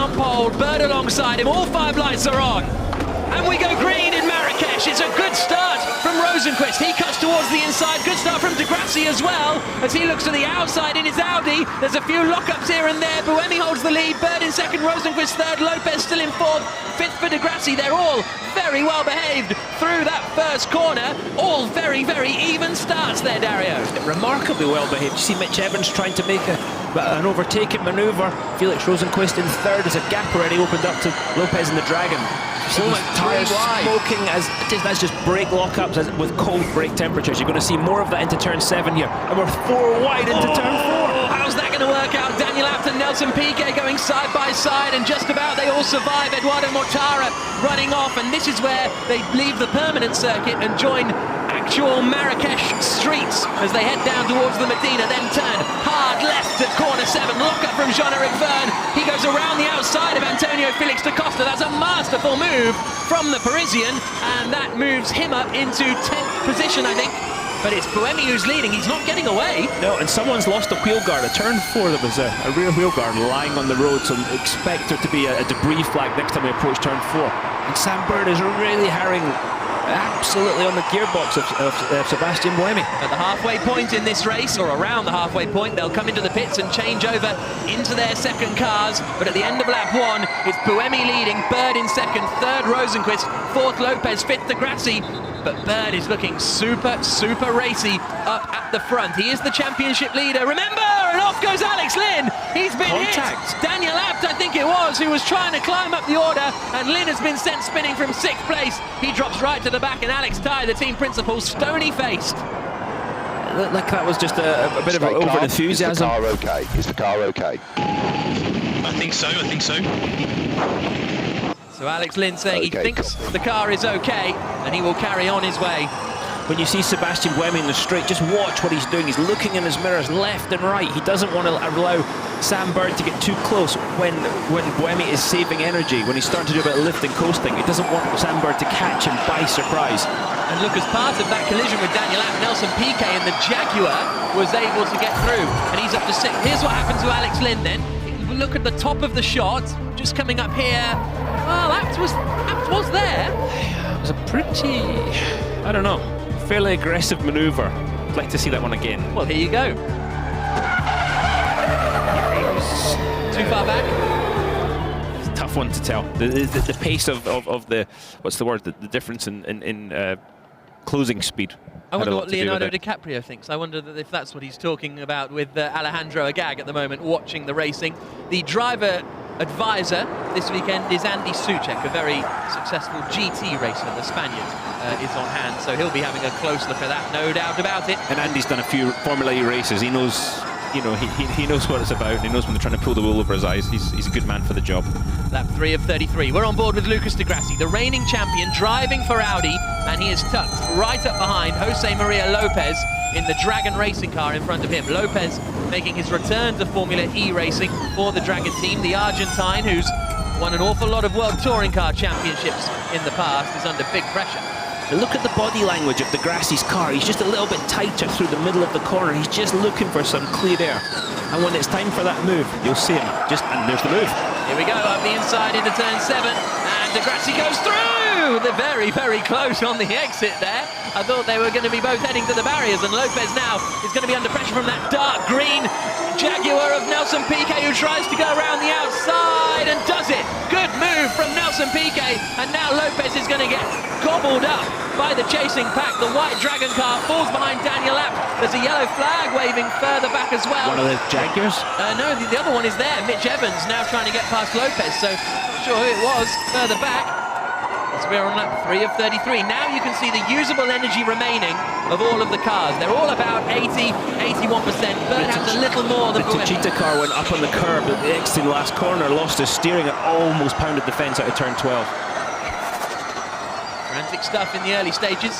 on pole, Bird alongside him, all 5 lights are on. And we go green in Marrakesh. It's a good start from Rosenqvist. He cuts towards the inside. Good start from Degrassi as well, as he looks to the outside in his Audi. There's a few lockups here and there. Buemi holds the lead. Bird in second, Rosenqvist third, Lopez still in fourth. Fifth for Degrassi. They're all very well behaved through that first corner. All very, very even starts there, Dario. Remarkably well behaved. You see Mitch Evans trying to make an overtaking manoeuvre. Felix Rosenqvist in third as a gap already opened up to Lopez and the Dragon. Tyres smoking that's just brake lockups with cold brake temperatures. You're going to see more of that into turn 7 here, and we're 4 wide into turn 4. How's that going to work out? Daniel Abt and Nelson Piquet going side by side, and just about they all survive. Eduardo Mortara running off, and this is where they leave the permanent circuit and join actual Marrakesh streets as they head down towards the Medina, then turn hard left at corner 7. Lock up from Jean-Eric Verne. He goes around the outside of Antonio Felix da Costa. That's a masterful move from the Parisian, and that moves him up into 10th position, I think. But it's Buemi who's leading. He's not getting away. No, and someone's lost a wheel guard. At turn 4, there was a rear wheel guard lying on the road, so expect there to be a debris flag next time we approach turn 4. And Sam Bird is really harrying absolutely on the gearbox of Sebastian Buemi. At the halfway point in this race, or around the halfway point, they'll come into the pits and change over into their second cars. But at the end of lap 1, it's Buemi leading, Bird in second, third Rosenqvist, fourth Lopez, fifth Degrassi. But Bird is looking super, super racy up at the front. He is the championship leader. Remember, and off goes Alex Lynn. He's been hit. Daniel Abt, I think it was, who was trying to climb up the order, and Lynn has been sent spinning from 6th place. He drops right to the back, and Alex Ty, the team principal, stony-faced. Looked like that was just a bit of an over-enthusiasm. Is the car okay? Is the car okay? I think so. So Alex Lynn saying he thinks the car is okay, and he will carry on his way. When you see Sebastian Buemi in the straight, just watch what he's doing. He's looking in his mirrors left and right. He doesn't want to allow Sam Bird to get too close when Buemi is saving energy, when he's starting to do a bit of lift and coasting. He doesn't want Sam Bird to catch him by surprise. And look, as part of that collision with Daniel Abt, Nelson Piquet in the Jaguar was able to get through, and he's up to 6th. Here's what happens to Alex Lynn then. Look at the top of the shot, just coming up here. Well, Abt was there. It was a pretty, I don't know, fairly aggressive manoeuvre. I'd like to see that one again. Well, here you go. Too far back? It's a tough one to tell. The pace of the, what's the word, the difference in closing speed. I wonder what Leonardo DiCaprio thinks. I wonder if that's what he's talking about with Alejandro Agag at the moment, watching the racing. The driver advisor this weekend is Andy Soucek, a very successful GT racer. The Spaniard is on hand, so he'll be having a close look at that, no doubt about it. And Andy's done a few Formula E races. He knows, you know, he knows what it's about. He knows when they're trying to pull the wool over his eyes. He's a good man for the job. Lap 3 of 33. We're on board with Lucas Degrassi, the reigning champion, driving for Audi, and he is tucked right up behind Jose Maria Lopez in the Dragon racing car in front of him. Lopez making his return to Formula E racing for the Dragon team. The Argentine, who's won an awful lot of World Touring Car Championships in the past, is under big pressure. Look at the body language of Degrassi's car. He's just a little bit tighter through the middle of the corner. He's just looking for some clear air. And when it's time for that move, you'll see him. And there's the move. Here we go, up the inside into turn 7, and Degrassi goes through! They're very, very close on the exit there. I thought they were going to be both heading to the barriers, and Lopez now is going to be under pressure from that dark green Jaguar of Nelson Piquet, who tries to go around the outside and does it. Good move from Nelson Piquet, and now Lopez is going to get gobbled up by the chasing pack. The white Dragon car falls behind Daniel Abt. There's a yellow flag waving further back as well. One of the Jaguars? No, the other one is there. Mitch Evans now trying to get past Lopez, so not sure who it was further back. As we're on lap 3 of 33. Now you can see the usable energy remaining of all of the cars. They're all about 80, 81%. Bird has a little more than the Techeetah car went up on the curb at the exit last corner, lost his steering, and almost pounded the fence out of turn 12. Frantic stuff in the early stages.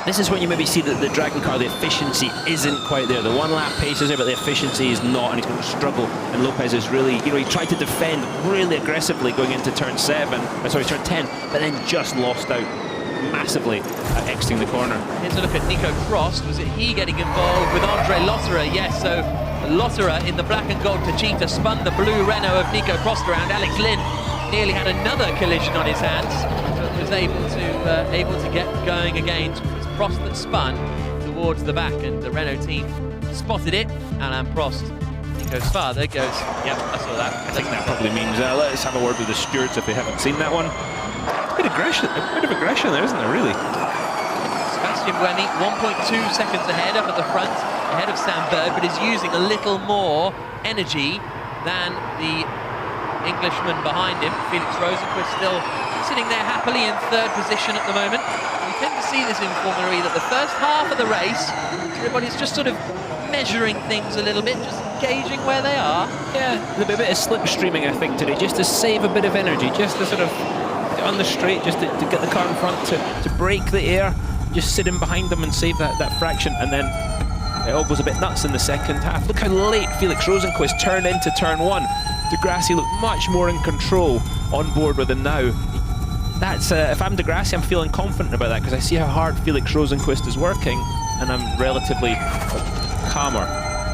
This is when you maybe see that the Dragon car, the efficiency isn't quite there. The one lap pace is there, but the efficiency is not, and he's going to struggle. And Lopez is really, you know, he tried to defend really aggressively going into turn 10, but then just lost out. massively at exiting the corner. Here's a look at Nico Frost. Was it he getting involved with Andre Lotterer? Yes, so Lotterer in the black and gold Tachita spun the blue Renault of Nico Frost around. Alex Lynn nearly had another collision on his hands, but was able to get going again. It was Prost that spun towards the back, and the Renault team spotted it. Alain Prost, Nico's father, goes, yep, I saw that. I think that probably means let's have a word with the stewards if they haven't seen that one. A bit of aggression there, isn't there, really? Sebastian Buemi, 1.2 seconds ahead up at the front, ahead of Sam Bird, but is using a little more energy than the Englishman behind him. Felix Rosenqvist still sitting there happily in third position at the moment. We tend to see this in Formula E, that the first half of the race, everybody's just sort of measuring things a little bit, just gauging where they are. Yeah, there'll be a bit of slipstreaming, I think, today, just to save a bit of energy, just to sort of get on the straight, just to get the car in front, to break the air, just sit in behind them and save that fraction, and then it all goes a bit nuts in the second half. Look how late Felix Rosenqvist turned into turn one. De Grassi looked much more in control on board with him now. That's if I'm De Grassi, I'm feeling confident about that, because I see how hard Felix Rosenqvist is working, and I'm relatively calmer.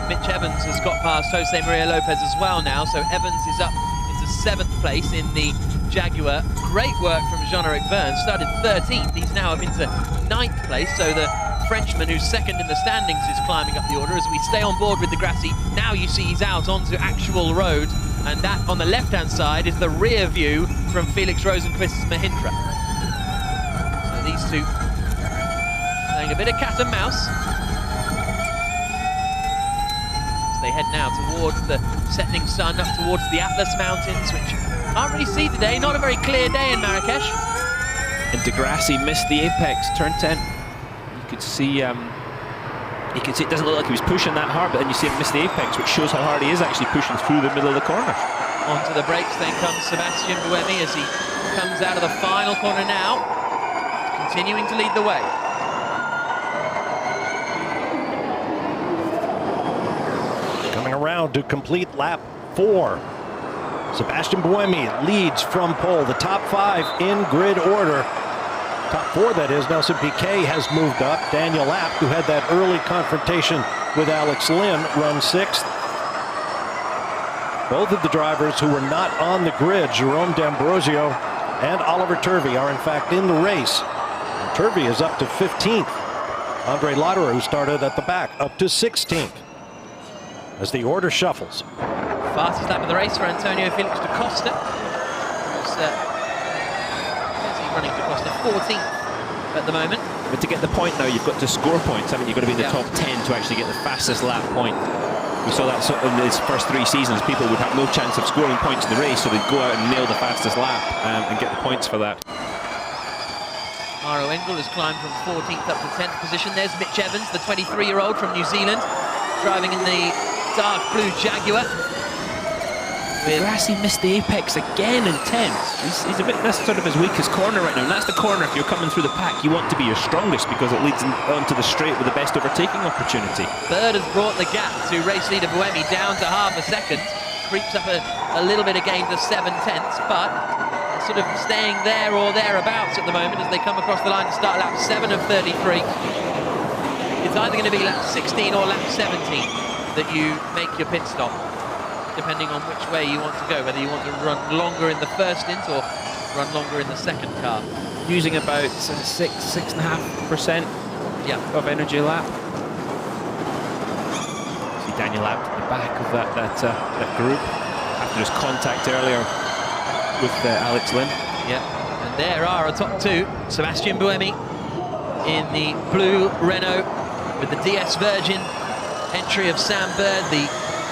Mitch Evans has got past Jose Maria Lopez as well now, so Evans is up into 7th place in the Jaguar. Great work from Jean-Eric Verne, started 13th, he's now up into 9th place, so the Frenchman who's second in the standings is climbing up the order. As we stay on board with De Grassi, now you see he's out onto actual road, and that on the left-hand side is the rear view from Felix Rosenqvist's Mahindra. So these two playing a bit of cat and mouse. As they head now towards the setting sun, up towards the Atlas Mountains, which can't really see today. Not a very clear day in Marrakesh. And De Grassi missed the apex, turn 10. You could see it doesn't look like he was pushing that hard, but then you see him miss the apex, which shows how hard he is actually pushing through the middle of the corner. Onto the brakes then comes Sebastian Buemi as he comes out of the final corner now, continuing to lead the way. Coming around to complete lap 4. Sebastian Buemi leads from pole, the top 5 in grid order. Top 4, that is. Nelson Piquet has moved up. Daniel Abt, who had that early confrontation with Alex Lynn, runs 6th. Both of the drivers who were not on the grid, Jerome D'Ambrosio and Oliver Turvey, are in fact in the race. And Turvey is up to 15th. Andre Lotterer, who started at the back, up to 16th. As the order shuffles. Fastest lap of the race for Antonio Felix da Costa. Running to Costa 14th at the moment. But to get the point now, you've got to score points, haven't you? You've got to be in the top 10 to actually get the fastest lap point. We saw that in his first 3 seasons. People would have no chance of scoring points in the race, so they'd go out and nail the fastest lap and get the points for that. Maro Engel has climbed from 14th up to 10th position. There's Mitch Evans, the 23-year-old from New Zealand, driving in the dark blue Jaguar. Grassi missed the apex again in 10th. He's a bit, that's sort of his weakest corner right now, and that's the corner, if you're coming through the pack, you want to be your strongest, because it leads onto the straight with the best overtaking opportunity. Bird has brought the gap to race leader Buemi down to half a second, creeps up a little bit again to 7/10, but sort of staying there or thereabouts at the moment as they come across the line to start lap 7 of 33. It's either going to be lap 16 or lap 17 that you make your pit stop, depending on which way you want to go, whether you want to run longer in the first stint or run longer in the second car. Using about 6.5% of energy lap. See Daniel Abt at the back of that group after his contact earlier with Alex Lynn. Yeah, and there are our top 2. Sebastian Buemi in the blue Renault with the DS Virgin entry of Sam Bird, the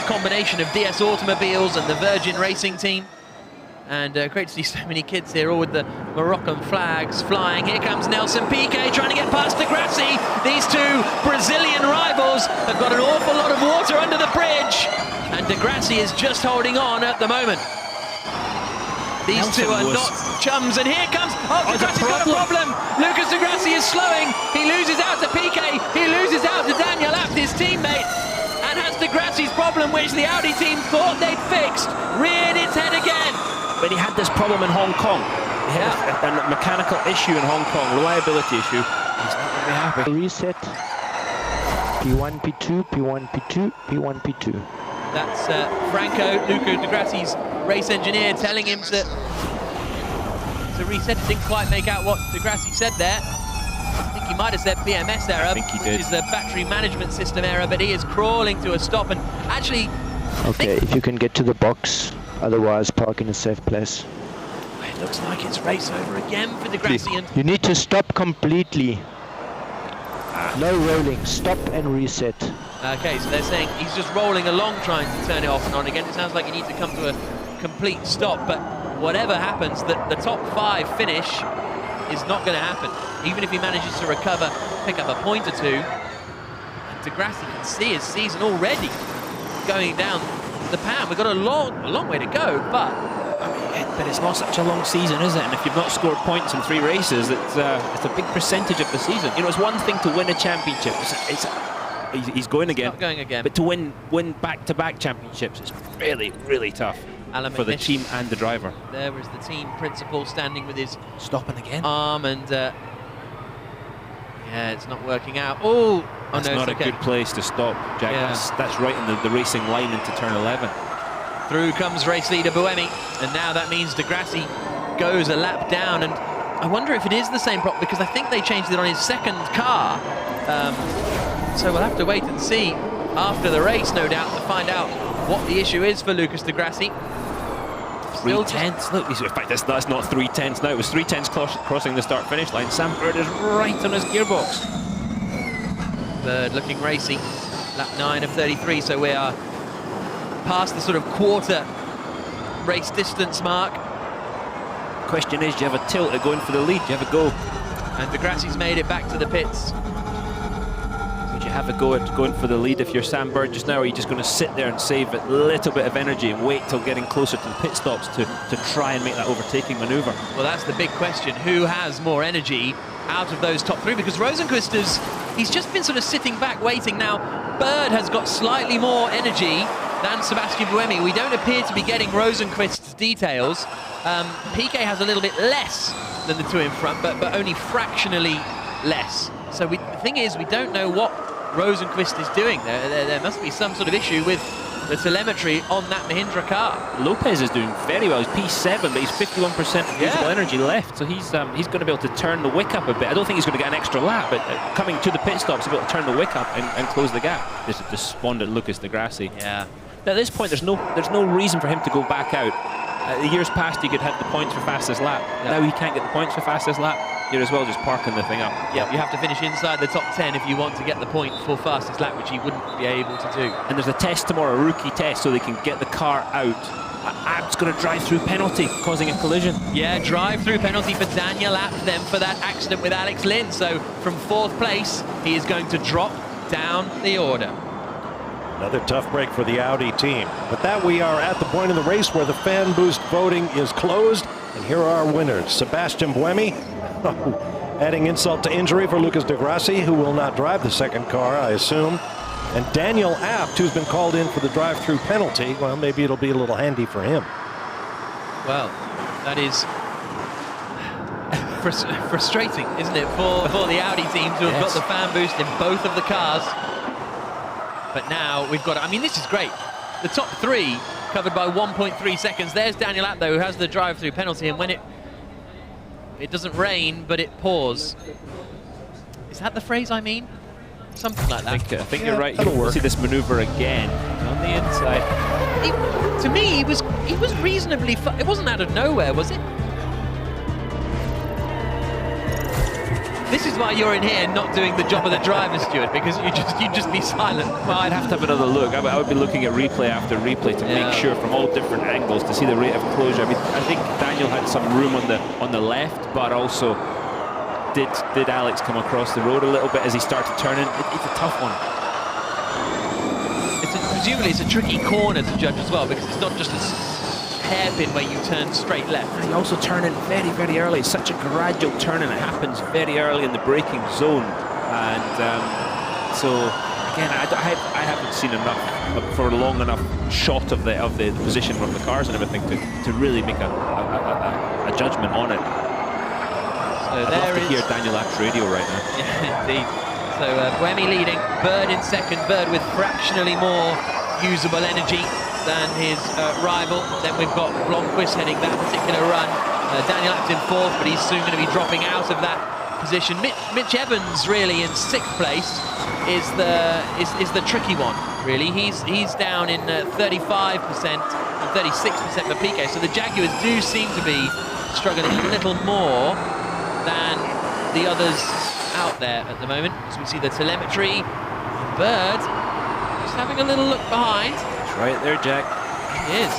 combination of DS Automobiles and the Virgin Racing team. And great to see so many kids here, all with the Moroccan flags flying. Here comes Nelson Piquet trying to get past De Grassi. These 2 Brazilian rivals have got an awful lot of water under the bridge, and De Grassi is just holding on at the moment. These Nelson 2 are not chums, and here comes, De Grassi's got a problem. Lucas De Grassi is slowing. He loses out to Piquet. He loses out to Daniel Abt, his teammate. And has De Grassi's problem, which the Audi team thought they'd fixed, reared its head again. But he had this problem in Hong Kong. a mechanical issue in Hong Kong, reliability issue. He's not going to be happy. Reset. P1, P2, P1, P2, P1, P2. That's Franco, Luca Di Grassi's race engineer, telling him to reset. Didn't quite make out what Di Grassi said there. I think he might have said BMS error, which is a battery management system error, but he is crawling to a stop. And actually, okay, if you can get to the box, otherwise park in a safe place. It looks like it's race over again for Di Grassi. And you need to stop completely. No rolling, stop and reset. okay, so they're saying he's just rolling along trying to turn it off and on again. It sounds like he needs to come to a complete stop, but whatever happens, the top 5 finish is not going to happen. Even if he manages to recover, pick up a point or two, and Di Grassi can see his season already going down the pan. We've got a long way to go, But it's not such a long season, is it? And if you've not scored points in 3 races, it's a big percentage of the season. You know, it's one thing to win a championship. He's going again. not going again. But to win back-to-back championships is really, really tough for the team and the driver. There was the team principal standing with his stopping again arm, and yeah, it's not working out. Oh, that's no, not it's a good place to stop, Jack. Yeah. That's right in the racing line into turn 11. Through comes race leader Buemi, and now that means Di Grassi goes a lap down. And I wonder if it is the same problem, because I think they changed it on his second car. So we'll have to wait and see after the race, no doubt, to find out what the issue is for Lucas Di Grassi. 3/10. Look, in fact, that's not 3/10 now. It was 3/10 crossing the start-finish line. Sam Bird is right on his gearbox. Bird looking racy. Lap 9 of 33, so we are past the sort of quarter race distance mark. Question is, do you have a tilt at going for the lead? Do you have a go? And Di Grassi's made it back to the pits. Would you have a go at going for the lead if you're Sam Bird just now, or are you just going to sit there and save a little bit of energy and wait till getting closer to the pit stops to try and make that overtaking manoeuvre? Well, that's the big question. Who has more energy out of those top 3? Because Rosenqvist he's just been sort of sitting back waiting. Now, Bird has got slightly more energy than Sebastian Buemi. We don't appear to be getting Rosenqvist's details. Piquet has a little bit less than the 2 in front, but only fractionally less. So the thing is, we don't know what Rosenqvist is doing. There must be some sort of issue with the telemetry on that Mahindra car. Lopez is doing very well. He's P7, but he's 51% of usable energy left. So he's going to be able to turn the wick up a bit. I don't think he's going to get an extra lap, but coming to the pit stops, he'll be able to turn the wick up and close the gap. There's a despondent Lucas Di Grassi. Yeah. Now, at this point, there's no reason for him to go back out. The years past, he could have the points for fastest lap. Now he can't get the points for fastest lap. You're as well just parking the thing up. Yeah, you have to finish inside the top 10 if you want to get the point for fastest lap, which he wouldn't be able to do. And there's a test tomorrow, a rookie test, so they can get the car out. Ab's going to drive through penalty, causing a collision. Yeah, drive-through penalty for Daniel Abt then for that accident with Alex Lynn. So from 4th place, he is going to drop down the order. Another tough break for the Audi team. But that we are at the point of the race where the fan boost voting is closed. And here are our winners. Sebastian Buemi, adding insult to injury for Lucas Di Grassi, who will not drive the second car, I assume. And Daniel Abt, who's been called in for the drive-through penalty. Well, maybe it'll be a little handy for him. Well, that is frustrating, isn't it, for the Audi team to have got the fan boost in both of the cars. But now we've got, I mean, this is great. The top 3 covered by 1.3 seconds. There's Daniel Abt, though, who has the drive-through penalty, and when it doesn't rain, but it pours. Is that the phrase I mean? Something like that. I think you're right. You'll see this manoeuvre again on the inside. To me, he was reasonably. It wasn't out of nowhere, was it? This is why you're in here not doing the job of the driver, Stuart, because you'd just be silent. Well, I'd have to have another look. I would be looking at replay after replay to make sure from all different angles to see the rate of closure. I mean, I think Daniel had some room on the left, but also did Alex come across the road a little bit as he started turning? It's a tough one. Presumably it's a tricky corner to judge as well, because it's not just a hairpin where you turn straight left. And you also turn in very, very early. It's such a gradual turn, and it happens very early in the braking zone. And so again, I haven't seen enough for a long enough shot of the position of the cars and everything to really make a a judgment on it. So I'd love to hear Daniel App's radio right now. Yeah, indeed. So Buemi leading, Bird in second, Bird with fractionally more usable energy than his rival. Then we've got Blomqvist heading that particular run. Daniel App's in fourth, but he's soon going to be dropping out of that position. Mitch Evans really in sixth place is the tricky one, really. He's down in 35% and 36% for Piquet. So the Jaguars do seem to be struggling a little more than the others out there at the moment. As we see the telemetry, Bird just having a little look behind. It's right there, Jack. He is.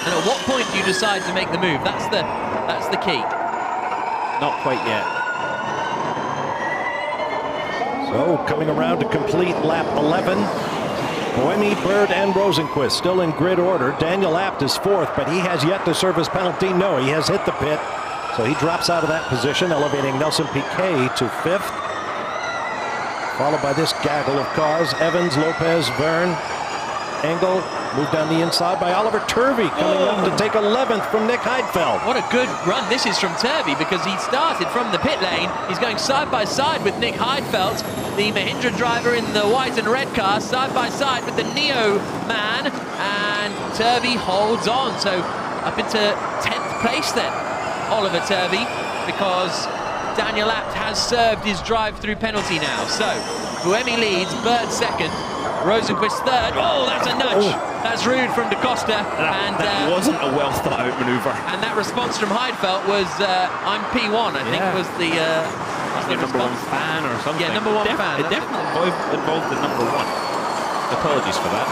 And at what point do you decide to make the move? That's the key. Not quite yet. So coming around to complete lap 11. Buemi, Bird, and Rosenqvist still in grid order. Daniel Abt is fourth, but he has yet to serve his penalty. No, he has hit the pit. So he drops out of that position, elevating Nelson Piquet to fifth. Followed by this gaggle of cars. Evans, Lopez, Verne, Engel. Moved down the inside by Oliver Turvey, coming up to take 11th from Nick Heidfeld. What a good run this is from Turvey, because he started from the pit lane. He's going side by side with Nick Heidfeld, the Mahindra driver in the white and red car, side by side with the Neo man, and Turvey holds on. So up into 10th place then, Oliver Turvey, because Daniel Abt has served his drive-through penalty now. So Buemi leads, Bird second, Rosenqvist third. Oh, that's a nudge. That's rude from Da Costa. That wasn't a well-thought-out manoeuvre. And that response from Heidfeld was, I'm P1, I think, was the number one fan or something. Yeah, number one fan. It definitely involved the number one. Apologies for that.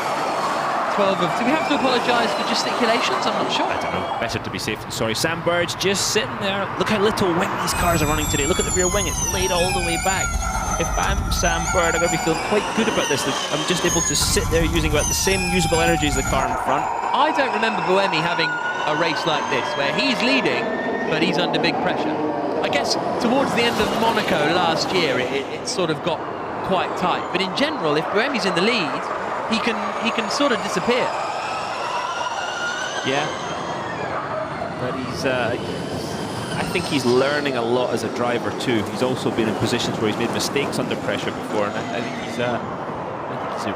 12 of... Do we have to apologise for gesticulations? I'm not sure. I don't know. Better to be safe than sorry. Sam Bird's just sitting there. Look how little wing these cars are running today. Look at the rear wing. It's laid all the way back. If I'm Sam Bird, I'm going to be feeling quite good about this. I'm just able to sit there using about the same usable energy as the car in front. I don't remember Buemi having a race like this, where he's leading, but he's under big pressure. I guess towards the end of Monaco last year, it sort of got quite tight. But in general, if Buemi's in the lead, he can sort of disappear. Yeah. But he's... I think he's learning a lot as a driver too. He's also been in positions where he's made mistakes under pressure before, and I think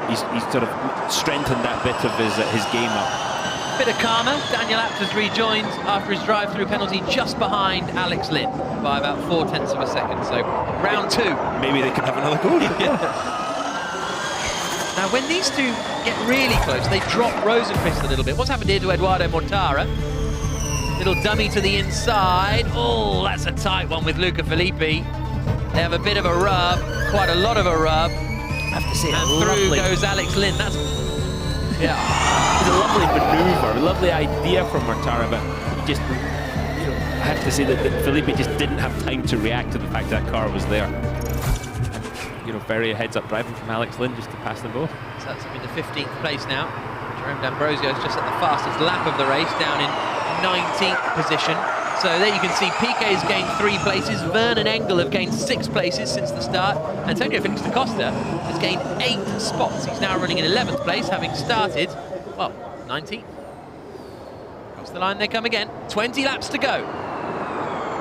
he's sort of strengthened that bit of his game up. Bit of karma. Daniel Abt has rejoined after his drive-through penalty, just behind Alex Lynn by about 0.4 of a second. So round two. Maybe they can have another go. Now, when these two get really close, they drop Rosenqvist a little bit. What's happened here to Eduardo Mortara? Little dummy to the inside. Oh, that's a tight one with Luca Filippi. They have a bit of a rub, quite a lot of a rub. I have to say, and through goes Alex Lynn. That's, yeah. It's a lovely manoeuvre, a lovely idea from Mortara, but he just, I have to say that Filippi just didn't have time to react to the fact that car was there. And, very heads-up driving from Alex Lynn just to pass them both. So that's up in the 15th place now. Jerome D'Ambrosio is just at the fastest lap of the race, down in 19th position. So there you can see Piquet has gained 3 places, Verne and Engel have gained 6 places since the start. Antonio Felix da Costa has gained 8 spots. He's now running in 11th place, having started, well, 19th. Across the line they come again. 20 laps to go.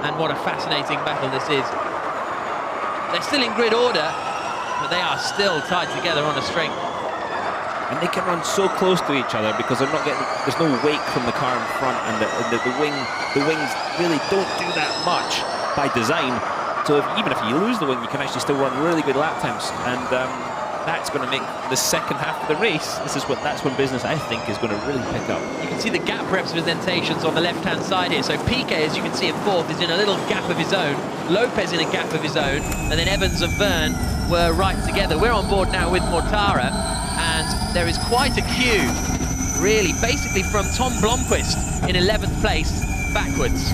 And what a fascinating battle this is. They're still in grid order, but they are still tied together on a string. And they can run so close to each other because they're not getting, there's no wake from the car in front, and the wings really don't do that much by design. So even if you lose the wing, you can actually still run really good lap times, and that's going to make the second half of the race. That's when business, I think, is going to really pick up. You can see the gap representations on the left-hand side here. So Piquet, as you can see in fourth, is in a little gap of his own. Lopez in a gap of his own, and then Evans and Verne were right together. We're on board now with Mortara, and there is quite a queue, really, basically from Tom Blomqvist in 11th place backwards.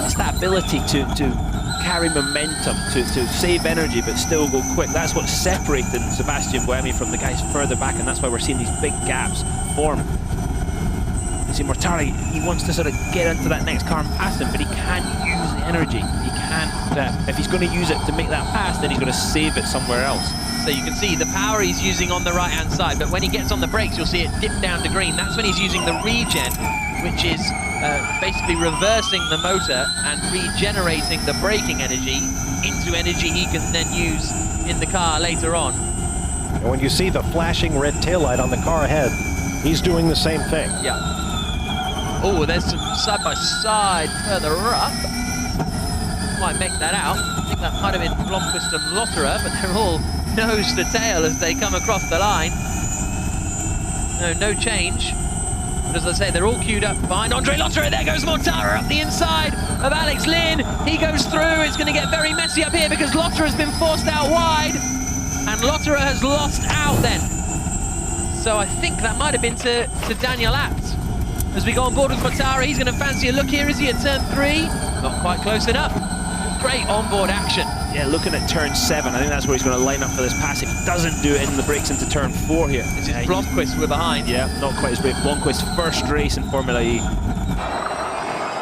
It's that ability to carry momentum, to save energy but still go quick. That's what's separating Sebastian Buemi from the guys further back, and that's why we're seeing these big gaps form. You see, Mortara, he wants to sort of get into that next car and pass him, but he can't use the energy. He can't, if he's going to use it to make that pass, then he's going to save it somewhere else. So you can see the power he's using on the right-hand side, but when he gets on the brakes, you'll see it dip down to green. That's when he's using the regen, which is basically reversing the motor and regenerating the braking energy into energy he can then use in the car later on. And when you see the flashing red taillight on the car ahead, he's doing the same thing. Yeah. Oh, there's some side-by-side further up. Might make that out. I think that might have been Blomqvist and Lotterer, but they're all nose to tail as they come across the line. No change. But as I say, they're all queued up behind Andre Lotterer. There goes Mortara up the inside of Alex Lynn. He goes through. It's going to get very messy up here because Lotterer has been forced out wide. And Lotterer has lost out then. So I think that might have been to Daniel Abt. As we go on board with Mortara, he's going to fancy a look here. Is he at turn 3? Not quite close enough. Great onboard action. Yeah, looking at turn 7, I think that's where he's going to line up for this pass. If he doesn't do it in the brakes into turn 4 here. This is Blomqvist we're behind. Yeah, not quite as brave. Blomqvist's first race in Formula E.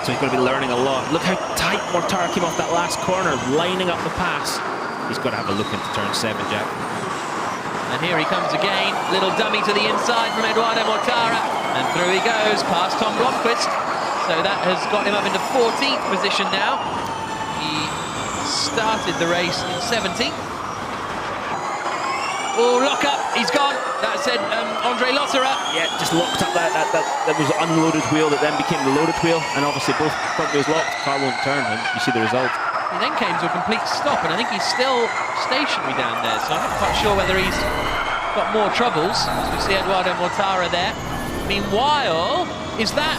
So he's going to be learning a lot. Look how tight Mortara came off that last corner, lining up the pass. He's got to have a look into turn 7, Jack. And here he comes again. Little dummy to the inside from Eduardo Mortara. And through he goes, past Tom Blomqvist. So that has got him up into 14th position now. He started the race in 17th. Oh, lock up, he's gone. That said Andre Lotterer. Yeah, just locked up that was unloaded wheel that then became the loaded wheel. And obviously both front wheels locked, car won't turn, and you see the result. He then came to a complete stop, and I think he's still stationary down there, so I'm not quite sure whether he's got more troubles. As we see Eduardo Mortara there. Meanwhile, is that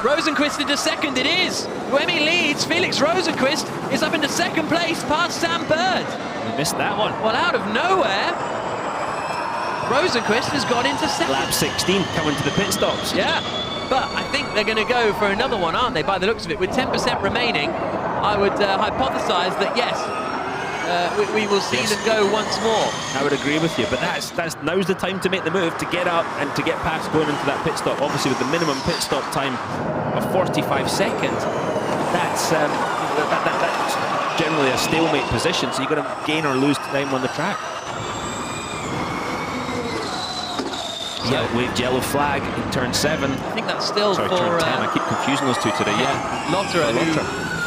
Rosenqvist into second? It is. Buemi leads. Felix Rosenqvist is up into second place past Sam Bird. We missed that one. Well, out of nowhere, Rosenqvist has got into second. Lap 16 coming to the pit stops. Yeah, but I think they're going to go for another one, aren't they, by the looks of it? With 10% remaining, I would hypothesize that, yes, we will see them go once more. I would agree with you, but that's now's the time to make the move, to get up and to get past going into that pit stop. Obviously, with the minimum pit stop time of 45 seconds, that's generally a stalemate position, so you've got to gain or lose time on the track. Yeah, waved yellow flag in turn 7. I think that's still Sorry, for turn 10. I keep confusing those two today. Yeah, Lotterer,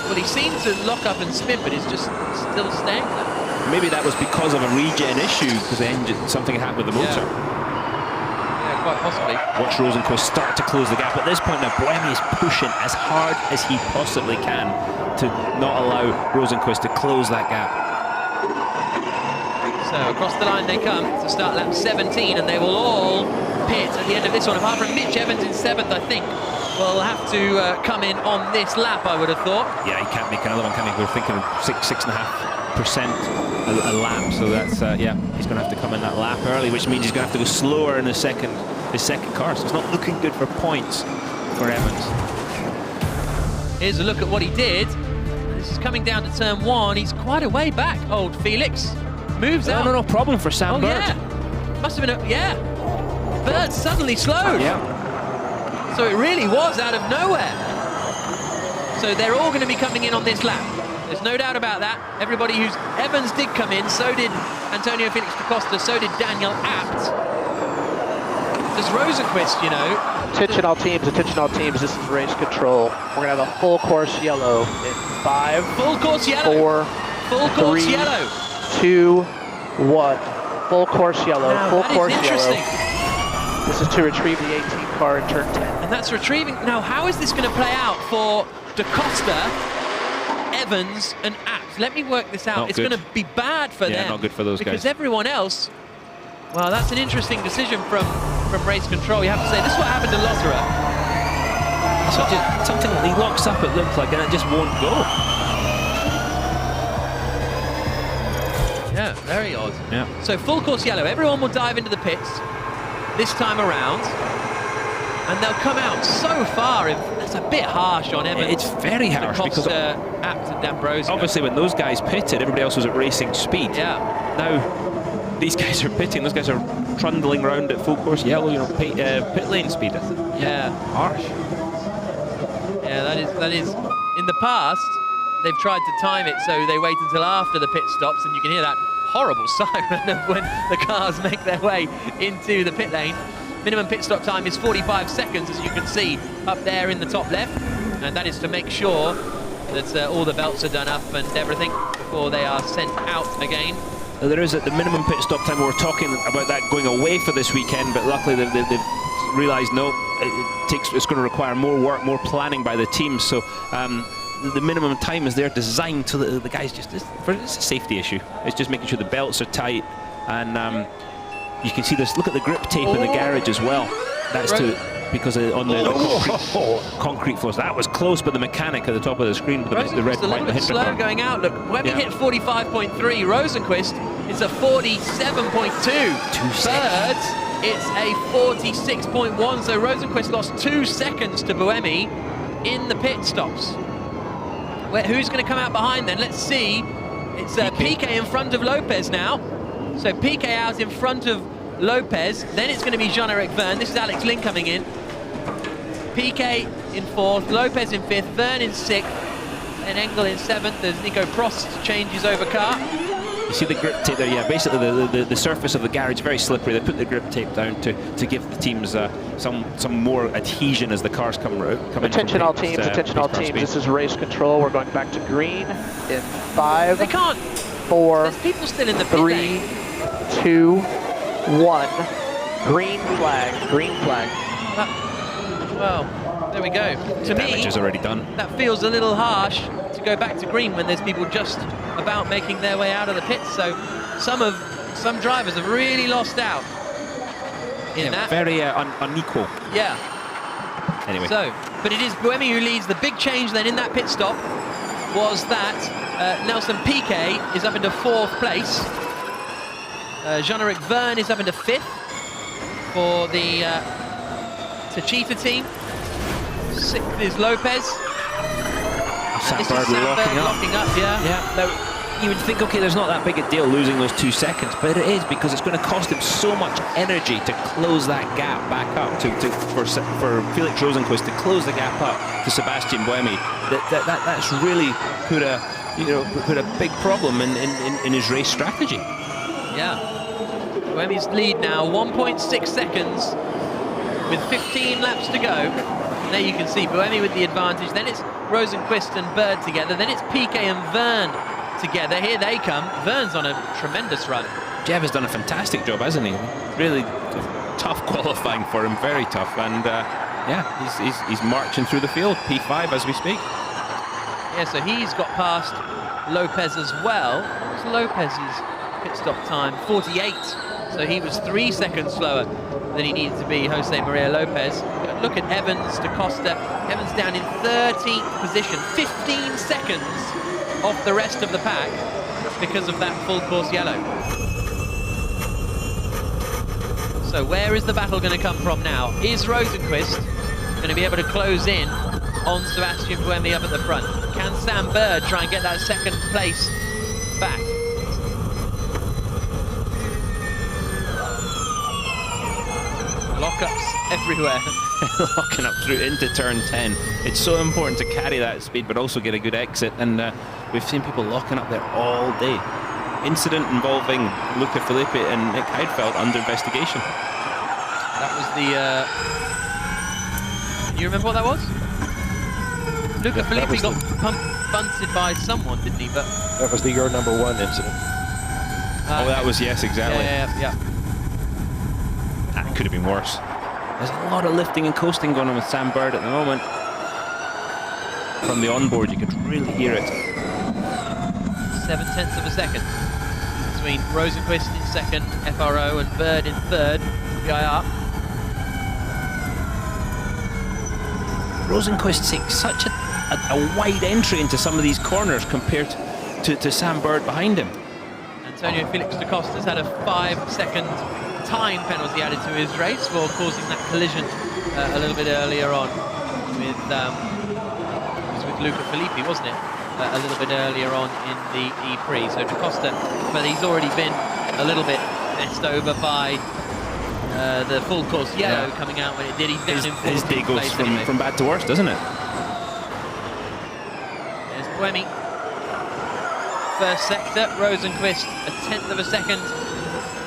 well, he seemed to lock up and spin, but he's just still staying there. Maybe that was because of a regen issue, because the engine, something happened with the motor. Yeah, quite possibly. Watch Rosenqvist start to close the gap. At this point now, Buemi is pushing as hard as he possibly can to not allow Rosenqvist to close that gap. So across the line they come to start lap 17, and they will all pit at the end of this one, apart from Mitch Evans in 7th, I think. Will have to come in on this lap, I would have thought. Yeah, he can't make another one, can he? We're thinking 6.5% a lap, so that's yeah, he's going to have to come in that lap early, which means he's going to have to go slower in his second car. So it's not looking good for points for Evans. Here's a look at what he did. This is coming down to turn 1. He's quite a way back. Old Felix moves out. No problem for Sam Bird. Yeah, must have been yeah. Bird suddenly slowed. Yeah. So it really was out of nowhere. So they're all going to be coming in on this lap. There's no doubt about that. Everybody who's... Evans did come in, so did Antonio Felix da Costa, so did Daniel Abt. Does Rosenqvist, you know... Attention all teams, this is race control. We're going to have a full course yellow in 5, full course yellow. 4, full course 3, yellow. 2, 1. Full course yellow, now, full course interesting. yellow. This is to retrieve the 18 car in turn 10. And that's retrieving... Now, how is this going to play out for da Costa, Evans and Abt? Let me work this out. Not it's good. going to be bad for them. Yeah, not good for those guys. Because everyone else... Well, that's an interesting decision from race control. You have to say, this is what happened to Lotterer. So just something he locks up, it looks like, and it just won't go. Yeah, very odd. Yeah. So full course yellow. Everyone will dive into the pits this time around, and they'll come out so far. That's a bit harsh on Evans. It's very harsh because Abt and D'Ambrosio. obviously when those guys pitted, everybody else was at racing speed. Yeah. Now these guys are pitting. Those guys are trundling around at full course yellow. You know, pit lane speed. Yeah. Harsh. Yeah, that is. In the past, they've tried to time it so they wait until after the pit stops, and you can hear that horrible siren of when the cars make their way into the pit lane. Minimum pit stop time is 45 seconds, as you can see up there in the top left, and that is to make sure that all the belts are done up and everything before they are sent out again. There is at the minimum pit stop time. We were talking about that going away for this weekend, but luckily they've realised no, it's going to require more work, more planning by the team. So the minimum time is there designed so that the guys just it's a safety issue. It's just making sure the belts are tight, and you can see this. Look at the grip tape in the garage as well. That's because on the concrete floors. That was close, but the mechanic at the top of the screen, the red, white, the hit slow going out. Look, when we hit 45.3, Rosenquist, it's a 47.2. Third, it's a 46.1. So Rosenquist lost 2 seconds to Buemi in the pit stops. Who's going to come out behind then? Let's see. It's Piquet in front of Lopez now. So Piquet out in front of Lopez. Then it's going to be Jean-Eric Verne. This is Alex Lynn coming in. Piquet in 4th, Lopez in 5th, Verne in 6th, and Engel in 7th as Nico Prost changes over car. You see the grip tape there, yeah, basically the surface of the garage very slippery. They put the grip tape down to give the teams some more adhesion as the cars come Attention all teams, attention all teams. This is race control. We're going back to green in 5. They can't. 4. There's people still in the pit 3, lane. 2, 1. Green flag. Green flag. Well, there we go. To me, damage is already done. That feels a little harsh to go back to green when there's people just about making their way out of the pits. So some drivers have really lost out in that. Very unequal. Yeah. Anyway. So, but it is Buemi who leads. The big change then in that pit stop was that Nelson Piquet is up into 4th place. Jean-Eric Verne is up into 5th for the Techeetah team. 6th is Lopez. Sam This Bird is Sam locking Bird up. Yeah. Now, you would think, okay, there's not that big a deal losing those 2 seconds, but it is, because it's going to cost him so much energy to close that gap back up for Felix Rosenquist to close the gap up to Sebastian Buemi. That's really put a big problem in his race strategy. Yeah. Buemi's lead now, 1.6 seconds with 15 laps to go. And there you can see Buemi with the advantage. Then it's Rosenquist and Bird together. Then it's Piquet and Verne together. Here they come. Verne's on a tremendous run. Jev has done a fantastic job, hasn't he? Really tough qualifying for him, very tough. And yeah, he's marching through the field, P5 as we speak. Yeah, so he's got past Lopez as well. What's Lopez's pit stop time? 48. So he was 3 seconds slower than he needed to be, Jose Maria Lopez. But look at Evans, Da Costa. Evans down in 13th position, 15 seconds off the rest of the pack because of that full course yellow. So where is the battle going to come from now? Is Rosenquist going to be able to close in on Sebastian Buemi up at the front? Can Sam Bird try and get that 2nd place back? Lockups everywhere. Locking up through into turn 10. It's so important to carry that speed but also get a good exit, and we've seen people locking up there all day. Incident involving Luca Filippi and Nick Heidfeld under investigation. That was the you remember what that was? Luca Filippi got bunted by someone, didn't he? But that was the your number 1 incident. Oh, that was, yes, exactly. Yeah. That could have been worse. There's a lot of lifting and coasting going on with Sam Bird at the moment. From the onboard, you could really hear it. 0.7 of a second between Rosenquist in 2nd, FRO, and Bird in 3rd, PIR. Rosenquist takes such a wide entry into some of these corners compared to Sam Bird behind him. Antonio Felix da Costa's had a 5-second time penalty added to his race for causing that collision a little bit earlier on with it was with Luca Filippi, wasn't it? A little bit earlier on in the ePrix. So da Costa, but he's already been a little bit messed over by the full course yellow coming out when it did. He's down in 14th his day goes place anyway. from bad to worse, doesn't it? There's Buemi. first sector. Rosenqvist a 1/10 of a second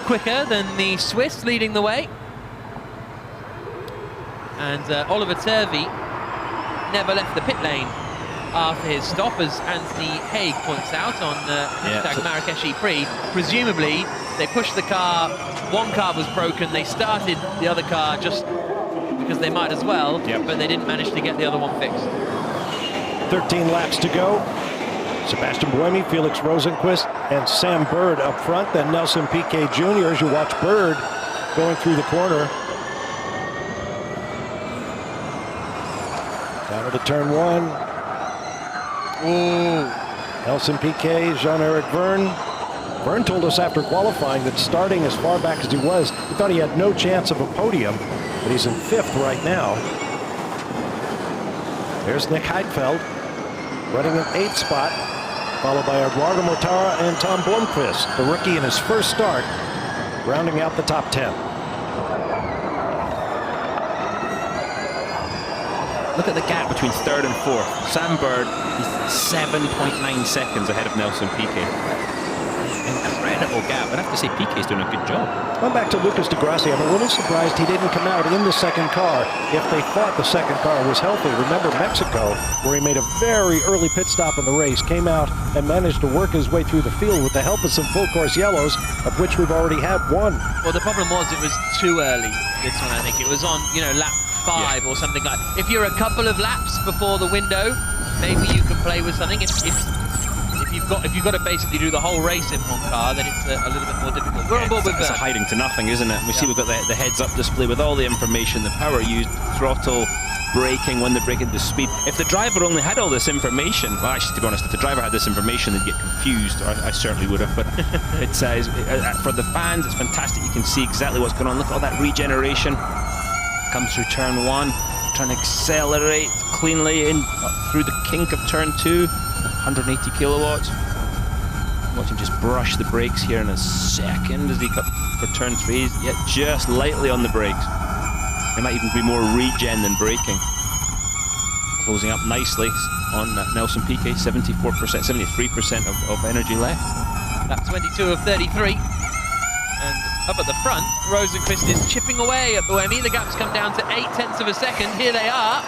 quicker than the Swiss, leading the way. And Oliver Turvey never left the pit lane after his stop, as Anthony Haig points out on hashtag Marrakesh ePrix. Presumably, they pushed the car, one car was broken, they started the other car just because they might as well, but they didn't manage to get the other one fixed. 13 laps to go. Sebastian Buemi, Felix Rosenqvist, and Sam Bird up front. Then Nelson Piquet Jr. as you watch Bird going through the corner. Down to turn one. Ooh. Nelson Piquet, Jean-Eric Verne. Verne told us after qualifying that starting as far back as he was, he thought he had no chance of a podium, but he's in 5th right now. There's Nick Heidfeld running an 8th spot, followed by Eduardo Mortara and Tom Blomqvist, the rookie in his first start, rounding out the top 10. Look at the gap between 3rd and 4th. Sam Bird is 7.9 seconds ahead of Nelson Piquet. Incredible gap. I'd have to say Piquet's doing a good job. Going back to Lucas de Grassi, I'm a little surprised he didn't come out in the second car if they thought the second car was healthy. Remember Mexico, where he made a very early pit stop in the race, came out and managed to work his way through the field with the help of some full course yellows, of which we've already had one. Well, the problem was it was too early, this one, I think. It was on, lap 5 or something like that. If you're a couple of laps before the window, maybe you can play with something. If you've got to basically do the whole race in one car, then it's a little bit more difficult. We're on board with that. It's a hiding to nothing, isn't it? We see we've got the heads-up display with all the information, the power used, throttle, braking, when they're braking, the speed. If the driver only had all this information, well, actually, to be honest, if the driver had this information, they'd get confused. Or I certainly would have. But it says for the fans, it's fantastic. You can see exactly what's going on. Look at all that regeneration. Comes through turn 1, trying to accelerate cleanly in through the kink of turn 2. 180 kilowatts. Watch him just brush the brakes here in a second as he cut for turn 3, yet just lightly on the brakes. There might even be more regen than braking. Closing up nicely on Nelson Piquet, 74%, 73% of energy left. Lap 22 of 33. And up at the front, Rosenqvist is chipping away at Buemi. The gap's come down to 0.8 of a second. Here they are.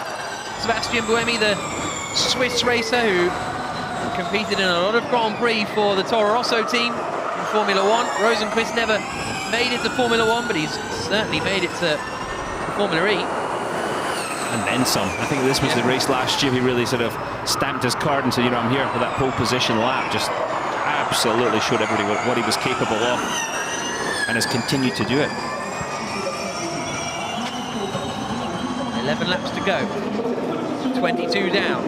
Sebastian Buemi, the Swiss racer who competed in a lot of Grand Prix for the Toro Rosso team in Formula 1. Rosenqvist never made it to Formula 1, but he's certainly made it to Formula E. And then some. I think this was the race last year. He really sort of stamped his card and said, I'm here for that pole position lap. Just absolutely showed everybody what he was capable of, and has continued to do it. 11 laps to go. 22 down.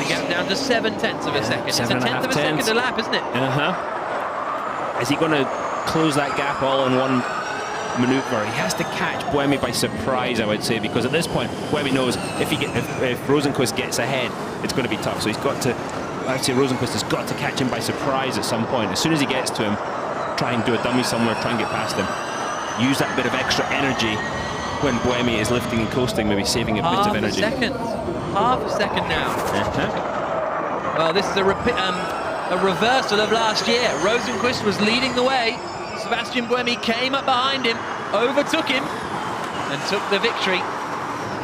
Gap down to 0.7 of a second. It's a 1/10 of a second a lap, isn't it? Is he going to close that gap all in one maneuver? He has to catch Buemi by surprise, I would say, because at this point, Buemi knows if Rosenqvist gets ahead, it's going to be tough. So he's got to, I'd say Rosenqvist has got to catch him by surprise at some point. As soon as he gets to him, try and do a dummy somewhere, try and get past him. Use that bit of extra energy when Buemi is lifting and coasting, maybe saving a bit of energy. Half a second now. Well, this is a reversal of last year. Rosenqvist was leading the way. Sebastian Buemi came up behind him, overtook him, and took the victory.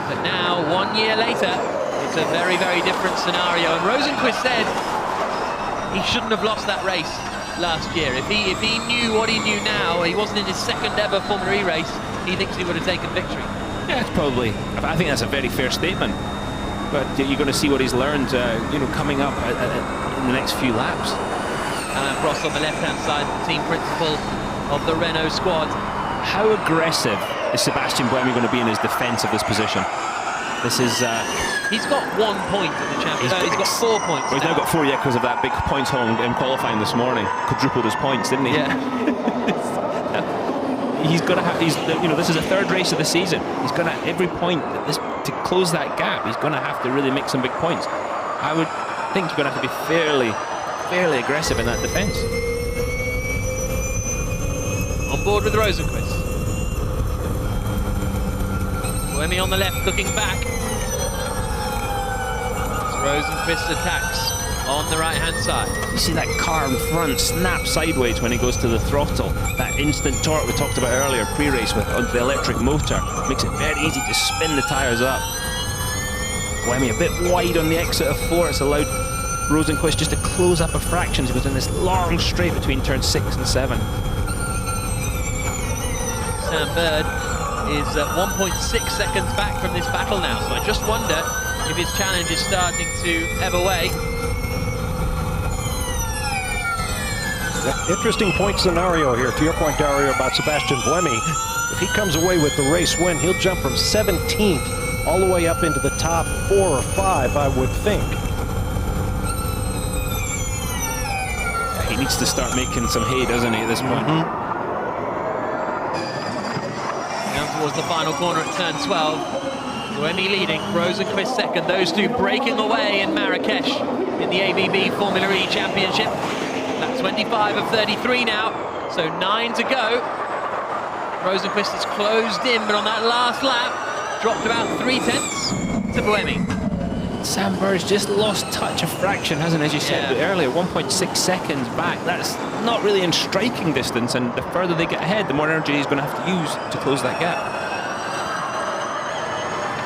But now, 1 year later, it's a very, very different scenario. And Rosenqvist said he shouldn't have lost that race last year. If he knew what he knew now, he wasn't in his second ever Formula E race, he thinks he would have taken victory. Yeah, it's probably. I think that's a very fair statement. But you're going to see what he's learned, coming up in the next few laps. Alain Prost on the left-hand side, the team principal of the Renault squad. How aggressive is Sebastian Buemi going to be in his defence of this position? This is... he's got 1 point at the championship. He's got 4 points. Well, he's now got 4, because of that big points haul in qualifying this morning. Quadrupled his points, didn't he? Yeah. He's got to have. This is the 3rd race of the season. He's going to every point to close that gap. He's going to have to really make some big points. I would think you're going to have to be fairly aggressive in that defence. On board with Rosenqvist. Buemi on the left, looking back. As Rosenqvist attacks. on the right-hand side. You see that car in front snap sideways when he goes to the throttle. That instant torque we talked about earlier, pre-race with the electric motor, makes it very easy to spin the tyres up. Buemi a bit wide on the exit of 4. It's allowed Rosenqvist just to close up a fraction. He goes in this long straight between turns 6 and 7. Sam Bird is 1.6 seconds back from this battle now, so I just wonder if his challenge is starting to ebb away. Interesting point scenario here. To your point, Dario, about Sebastian Buemi. If he comes away with the race win, he'll jump from 17th all the way up into the top 4 or 5, I would think. He needs to start making some hay, doesn't he, at this point? Down towards the final corner at turn 12. Buemi leading, Rosenqvist second. Those two breaking away in Marrakesh in the ABB Formula E Championship. That's 25 of 33 now, so 9 to go. Rosenqvist has closed in, but on that last lap, dropped about 0.3 to Buemi. Sam Bird's just lost touch a fraction, hasn't he? As you said earlier, 1.6 seconds back. That's not really in striking distance, and the further they get ahead, the more energy he's going to have to use to close that gap.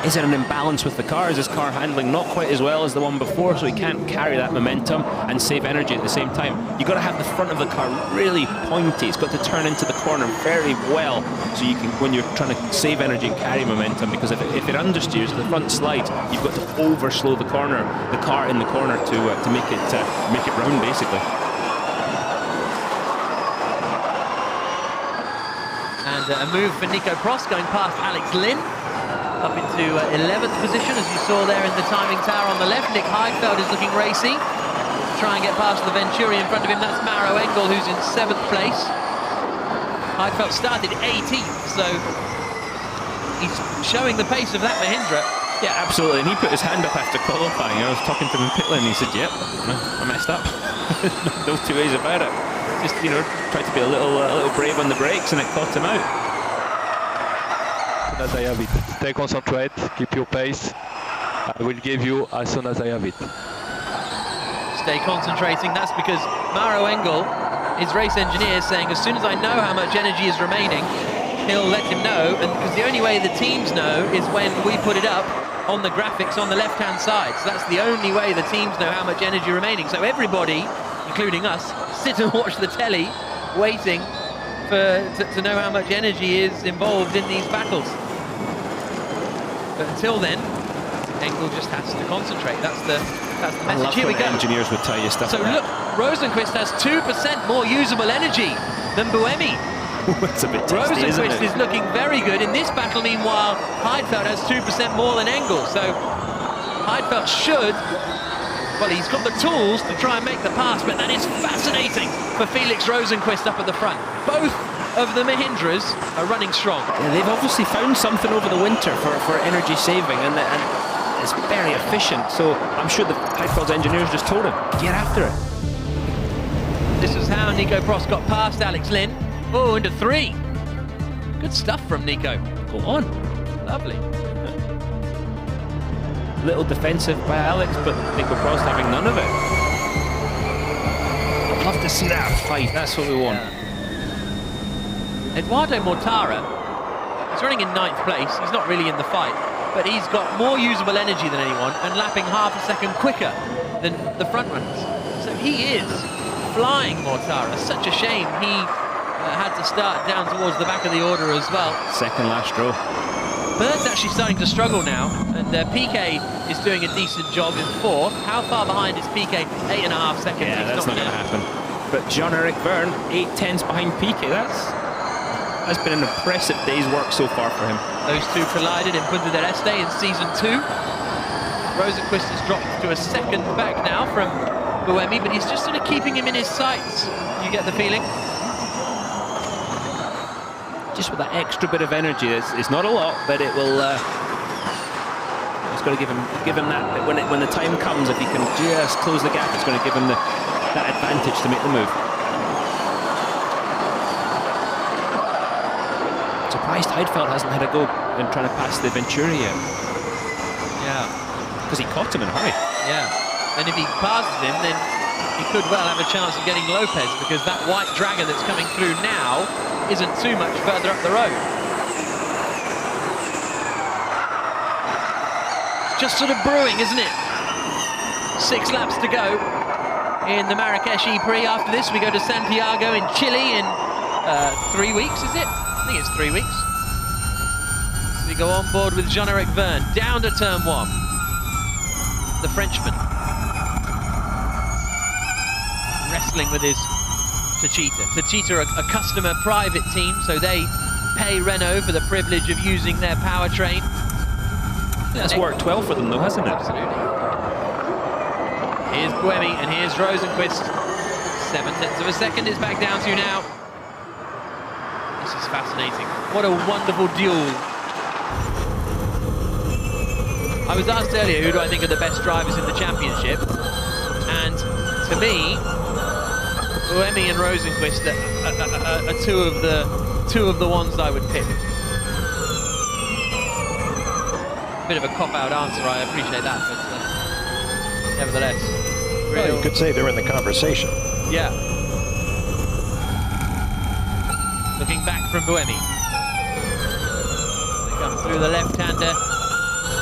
Is it an imbalance with the car? Is his car handling not quite as well as the one before, so he can't carry that momentum and save energy at the same time? You've got to have the front of the car really pointy. It's got to turn into the corner very well, so you can, when you're trying to save energy and carry momentum, because if it understeers, the front slides, you've got to overslow the car in the corner to make it round, basically. And a move for Nico Prost going past Alex Lynn. Up into 11th position, as you saw there in the timing tower on the left. Nick Heidfeld is looking racy. Try and get past the Venturi in front of him. That's Maro Engel, who's in 7th place. Heidfeld started 18th, so he's showing the pace of that Mahindra. Yeah, absolutely. And he put his hand up after qualifying. I was talking to him in pit lane, and he said, "Yep, I messed up." No two ways about it. Just, tried to be a little brave on the brakes, and it caught him out. As I have it. Stay concentrate, keep your pace. I will give you as soon as I have it. Stay concentrating. That's because Maro Engel, his race engineer, is saying as soon as I know how much energy is remaining, he'll let him know. And because the only way the teams know is when we put it up on the graphics on the left-hand side. So that's the only way the teams know how much energy remaining. So everybody, including us, sit and watch the telly, waiting to know how much energy is involved in these battles. But until then, Engel just has to concentrate. That's the message. Here we go. Engineers would tell you stuff. So like look, Rosenqvist has 2% more usable energy than Buemi. It's a bit tasty, Rosenqvist is looking very good. In this battle, meanwhile, Heidfeld has 2% more than Engel. So Heidfeld should, well, he's got the tools to try and make the pass, but that is fascinating for Felix Rosenqvist up at the front. Both of the Mahindras are running strong. Yeah, they've obviously found something over the winter for energy saving, and it's very efficient. So I'm sure the Heidfeld's engineers just told him, get after it. This is how Nico Prost got past Alex Lynn. Oh, into 3. Good stuff from Nico. Go on. Lovely. Little defensive by Alex, but Nico Prost having none of it. I'd love to see that fight. That's what we want. Yeah. Eduardo Mortara, he's running in 9th place. He's not really in the fight, but he's got more usable energy than anyone and lapping half a second quicker than the front runners. So he is flying, Mortara. Such a shame he had to start down towards the back of the order as well. Second last row. Bird's actually starting to struggle now, and PK is doing a decent job in 4th. How far behind is PK? 8.5 seconds. Yeah, that's not going to happen. But Jean-Eric Verne, 8/10 behind PK. That's been an impressive day's work so far for him. Those two collided in Punta del Este in Season 2. Rosenqvist has dropped to a second back now from Buemi, but he's just sort of keeping him in his sights, you get the feeling. Just with that extra bit of energy, it's not a lot, but it will. It's going to give him that when the time comes. If he can just close the gap, it's going to give him that advantage to make the move. Surprised Heidfeld hasn't had a go in trying to pass the Venturi yet. Yeah. Because he caught him in a hurry. Yeah. And if he passes him, then he could well have a chance of getting Lopez, because that white Dragon that's coming through now isn't too much further up the road. It's just sort of brewing, isn't it? 6 laps to go in the Marrakesh ePrix. After this, we go to Santiago in Chile in 3 weeks, is it? I think it's 3 weeks. So we go on board with Jean-Eric Verne, down to turn 1. The Frenchman. Wrestling with his Tachita. Tachita are a customer private team, so they pay Renault for the privilege of using their powertrain. That's worked well for them though, hasn't it? Absolutely. Here's Buemi and here's Rosenqvist. 0.7 of a second is back down to now. This is fascinating. What a wonderful duel. I was asked earlier, who do I think are the best drivers in the championship? And to me, Buemi and Rosenqvist are two of the ones I would pick. Bit of a cop-out answer, I appreciate that, but nevertheless. Well, you could say they're in the conversation. Yeah. Looking back from Buemi. They come through the left-hander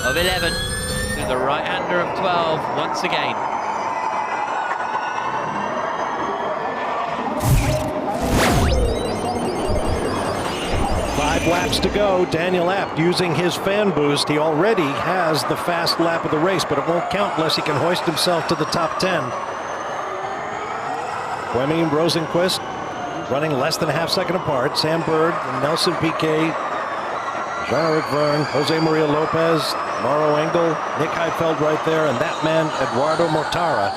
of 11 to the right-hander of 12 once again. Laps to go. Daniel Abt using his fan boost. He already has the fast lap of the race, but it won't count unless he can hoist himself to the top 10. Buemi and Rosenqvist running less than a half second apart. Sam Bird and Nelson Piquet, Jean-Eric Verne, Jose Maria Lopez, Mauro Engel, Nick Heidfeld right there, and that man, Eduardo Mortara.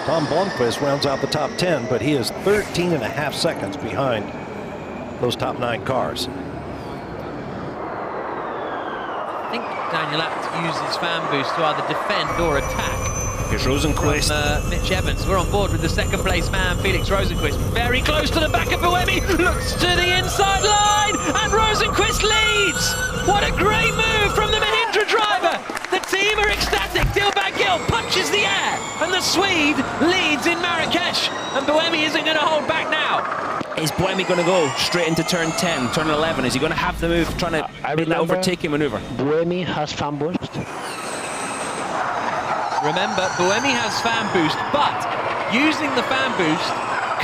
Tom Blomqvist rounds out the top 10, but he is 13.5 seconds behind those top 9 cars. I think Daniel Abt uses fan boost to either defend or attack. Here's Rosenqvist. From Mitch Evans. We're on board with the second place man, Felix Rosenqvist. Very close to the back of Buemi. Looks to the inside line, and Rosenqvist leads. What a great move from the Mahindra driver. The team are ecstatic. Dilbag Gill punches the air, and the Swede leads in Marrakesh. And Buemi isn't going to hold back now. Is Buemi going to go straight into turn 10, turn 11? Is he going to have the move, trying to make that overtaking maneuver? Buemi has fan boost. Remember, Buemi has fan boost, but using the fan boost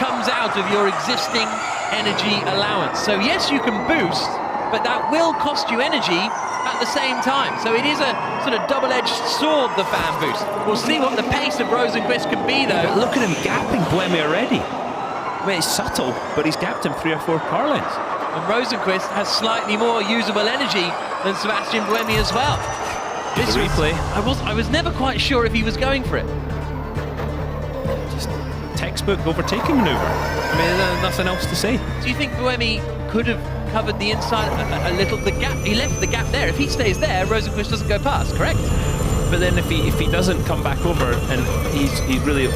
comes out of your existing energy allowance. So yes, you can boost, but that will cost you energy at the same time. So it is a sort of double-edged sword, the fan boost. We'll see what the pace of Rosenqvist can be, though. But look at him gapping Buemi already. I mean, it's subtle, but he's gapped him 3 or 4 car lengths. And Rosenqvist has slightly more usable energy than Sebastian Buemi as well. This replay. I was never quite sure if he was going for it. Just textbook overtaking maneuver. I mean, there's nothing else to say. Do you think Buemi could have covered the inside a little? The gap, he left the gap there. If he stays there, Rosenqvist doesn't go past, correct? But then if he doesn't come back over and he really he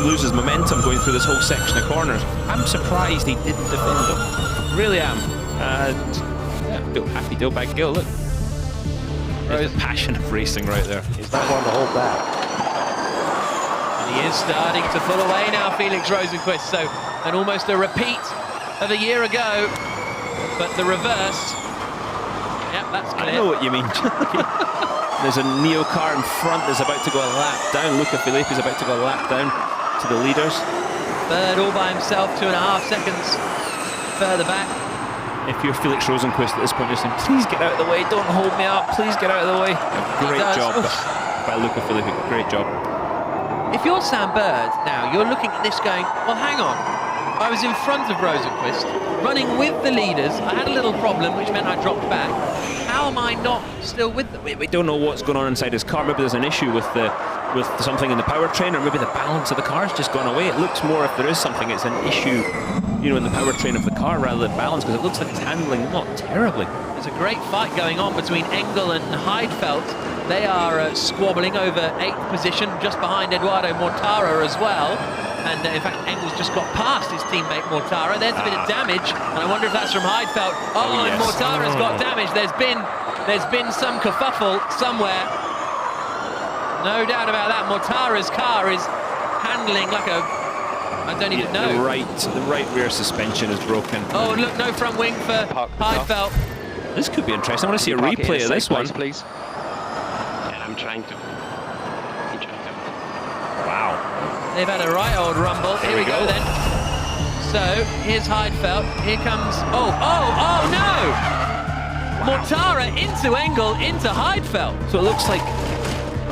loses momentum going through this whole section of corners, I'm surprised he didn't defend him. Really am. Happy Dilbag Gill, look. There's the passion of racing right there. He's not one to hold back. And he is starting to pull away now, Felix Rosenqvist. So, and almost a repeat of a year ago, but the reverse. Yep, that's clear. I know what you mean. There's a Neo car in front that's about to go a lap down. Luca Filippi is about to go a lap down to the leaders. Bird all by himself, 2.5 seconds further back. If you're Felix Rosenqvist at this point, you're saying, please get out of the way, don't hold me up, please get out of the way. Great job by Luca Filippi, great job. If you're Sam Bird now, you're looking at this going, well, hang on. I was in front of Rosenqvist, running with the leaders. I had a little problem, which meant I dropped back. How am I not still with them? We don't know what's going on inside his car. Maybe there's an issue with something in the powertrain, or maybe the balance of the car's just gone away. It looks more, if there is something, it's an issue, in the powertrain of the car rather than balance, because it looks like it's handling not terribly. There's a great fight going on between Engel and Heidfeld. They are squabbling over 8th position, just behind Eduardo Mortara as well. And in fact, Engel's just got past his teammate Mortara. There's a bit of damage, and I wonder if that's from Heidfeld. Oh, yes. And Mortara's got damage. There's been some kerfuffle somewhere. No doubt about that. Mortara's car is handling like a... I don't even know. The right rear suspension is broken. Oh, look, no front wing for Heidfeld. This could be interesting. I want to see a replay of this one. Please. Yeah, I'm trying to. Wow. They've had a right old rumble. Here we go then. So, here's Heidfeld. Here comes... Oh no! Mortara into Engel, into Heidfeld. So it looks like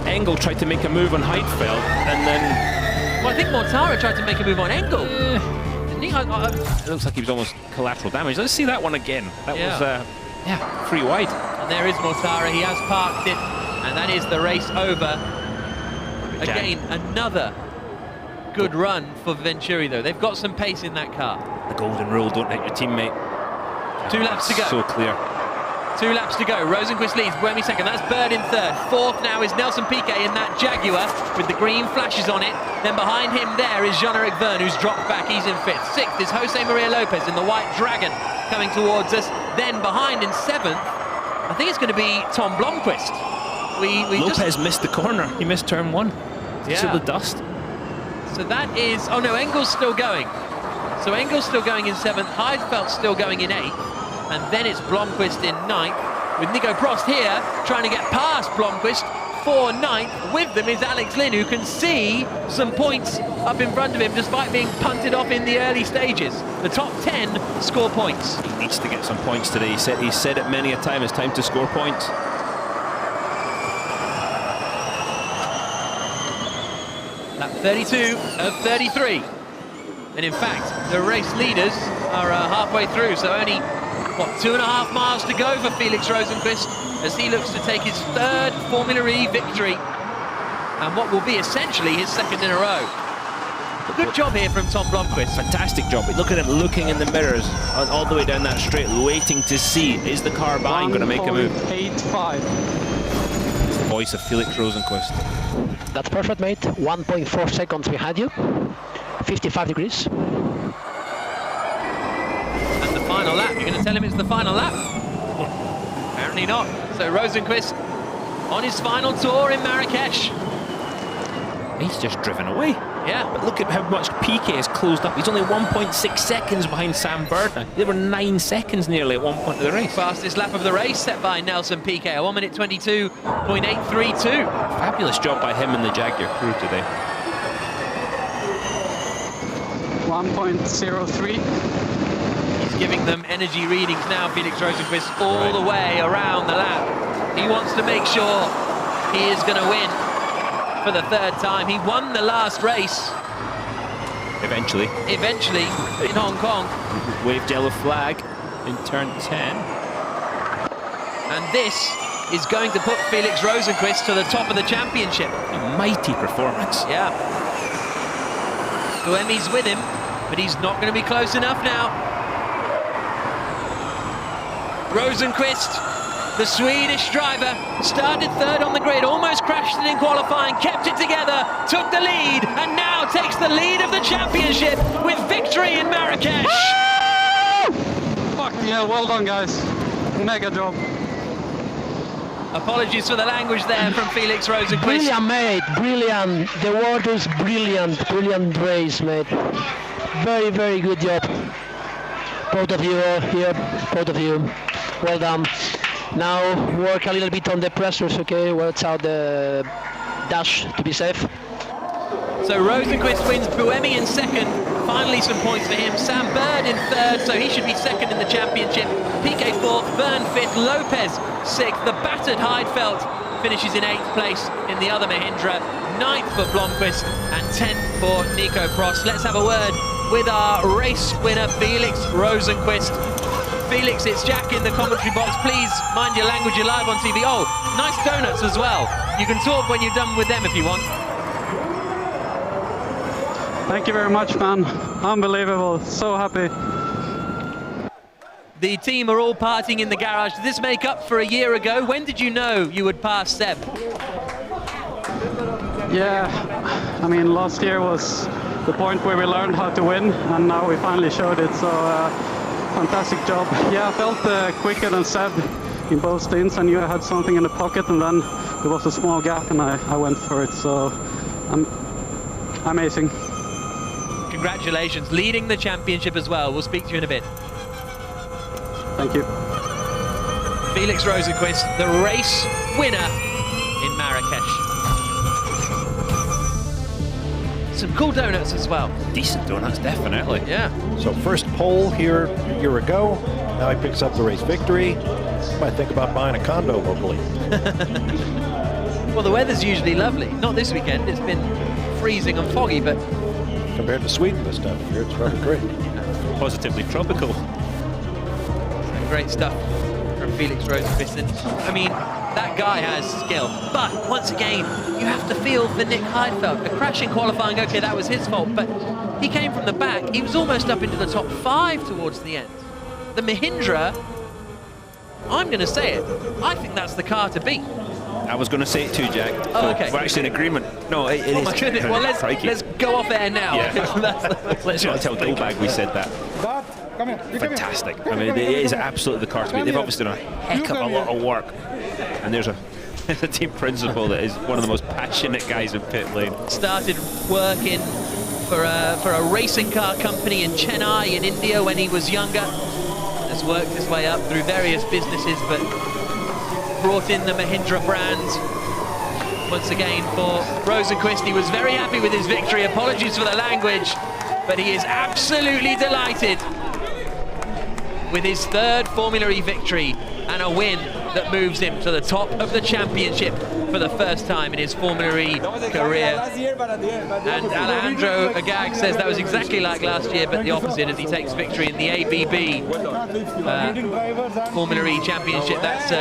Engel tried to make a move on Heidfeld, and then... Well, I think Mortara tried to make a move on Engel. Didn't he? It looks like he was almost collateral damage. Let's see that one again. That was, free wide. And there is Mortara. He has parked it, and that is the race over. Again, another good run for Venturi, though. They've got some pace in that car. The golden rule, don't hit your teammate. 2 laps to go. So clear. 2 laps to go. Rosenqvist leads, Buemi second. That's Bird in third. Fourth now is Nelson Piquet in that Jaguar with the green flashes on it. Then behind him there is Jean-Eric Verne, who's dropped back. He's in fifth. Sixth is Jose Maria Lopez in the white Dragon coming towards us. Then behind in seventh, I think it's going to be Tom Blomqvist. Lopez missed the corner. He missed turn 1. Yeah. To the dust. So that is... Oh no, Engel's still going. So Engel's still going in seventh. Heidfeld's still going in eighth. And then it's Blomqvist in ninth, with Nico Prost here trying to get past Blomqvist for ninth. With them is Alex Lynn, who can see some points up in front of him despite being punted off in the early stages. The top 10 score points. He needs to get some points today. He said it many a time, it's time to score points. Lap 32 of 33. And in fact, the race leaders are halfway through, so only... What, 2.5 miles to go for Felix Rosenqvist as he looks to take his third Formula E victory and what will be essentially his second in a row. Good job here from Tom Blomqvist. Fantastic job. Look at him looking in the mirrors all the way down that straight, waiting to see, is the car behind going to make a move? 1.85. It's the voice of Felix Rosenqvist. That's perfect, mate. 1.4 seconds behind you. 55 degrees. Final lap. You're going to tell him it's the final lap? Apparently not. So Rosenqvist on his final tour in Marrakesh. He's just driven away. Yeah. But look at how much Piquet has closed up. He's only 1.6 seconds behind Sam Bird now. They were 9 seconds nearly at one point of the race. Fastest lap of the race set by Nelson Piquet, a 1:22.832. Fabulous job by him and the Jaguar crew today. 1.03. Giving them energy readings now, Felix Rosenqvist, all the way around the lap. He wants to make sure he is going to win for the third time. He won the last race. Eventually in Hong Kong. Waved yellow flag in turn 10. And this is going to put Felix Rosenqvist to the top of the championship. A mighty performance. Yeah. Buemi's with him, but he's not going to be close enough now. Rosenqvist, the Swedish driver, started third on the grid, almost crashed it in qualifying, kept it together, took the lead, and now takes the lead of the championship with victory in Marrakesh. Woo! Fucking hell, well done, guys. Mega job. Apologies for the language there from Felix Rosenqvist. Brilliant, mate. Brilliant. The word is brilliant. Brilliant race, mate. Very, very good job. Both of you are here. Both of you. Well done. Now work a little bit on the pressures, okay? Watch out the dash to be safe. So Rosenqvist wins, Buemi in second. Finally some points for him. Sam Bird in third, so he should be second in the championship. Piquet fourth, Verne fifth, Lopez sixth. The battered Heidfeld finishes in 8th place in the other Mahindra. 9th for Blomqvist and 10th for Nico Prost. Let's have a word with our race winner, Felix Rosenqvist. Felix, it's Jack in the commentary box. Please mind your language, you're live on TV. Oh, nice donuts as well. You can talk when you're done with them if you want. Thank you very much, man. Unbelievable. So happy. The team are all partying in the garage. Did this make up for a year ago? When did you know you would pass Seb? Yeah, I mean, last year was the point where we learned how to win, and now we finally showed it. So fantastic job. Yeah, I felt quicker than Seb in both stints. I knew I had something in the pocket, and then there was a small gap, and I went for it. So amazing. Congratulations, leading the championship as well. We'll speak to you in a bit. Thank you. Felix Rosenqvist, the race winner in Marrakesh. Some cool donuts as well. Decent donuts, definitely. Yeah. So first pole here a year ago. Now he picks up the race victory. Might think about buying a condo locally. Well, the weather's usually lovely. Not this weekend. It's been freezing and foggy, but Compared to Sweden this time of year, it's probably great. Positively tropical. great stuff from Felix Rosenqvist. And I mean, that guy has skill. But once again, you have to feel for Nick Heidfeld. A crash in qualifying, okay, that was his fault, but he came from the back. He was almost up into the top 5 towards the end. The Mahindra, I'm going to say it, I think that's the car to beat. I was going to say it too, Jack. Oh, okay. We're actually in agreement. No, it is. Oh my goodness. Well, let's go off air now. Yeah. Let's not tell Dolbag we said that. Fantastic. I mean, it is absolutely the car to beat. They've obviously done a heck of a lot of work. And there's a team principal that is one of the most passionate guys in pit lane. Started working for a racing car company in Chennai in India when he was younger. Has worked his way up through various businesses, but brought in the Mahindra brand once again for Rosenqvist. He was very happy with his victory. Apologies for the language, but he is absolutely delighted with his third Formula E victory and a win that moves him to the top of the championship for the first time in his Formula E career. And Alejandro Agag says that was exactly like last year, but the opposite, as he takes victory in the ABB Formula E Championship. That's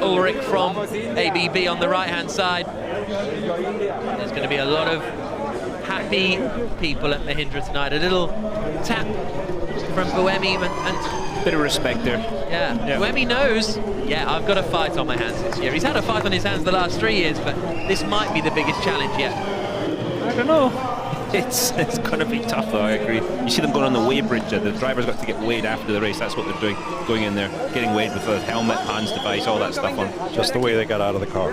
Ulrich from ABB on the right-hand side. There's going to be a lot of happy people at Mahindra tonight. A little tap from Buemi and bit of respect there. Yeah. Buemi knows, I've got a fight on my hands this year. He's had a fight on his hands the last 3 years, but this might be the biggest challenge yet. I don't know. It's going to be tough, though, I agree. You see them going on the weighbridge. The driver's got to get weighed after the race. That's what they're doing, going in there, getting weighed with a helmet, hands device, all that stuff on. Just the way they got out of the car.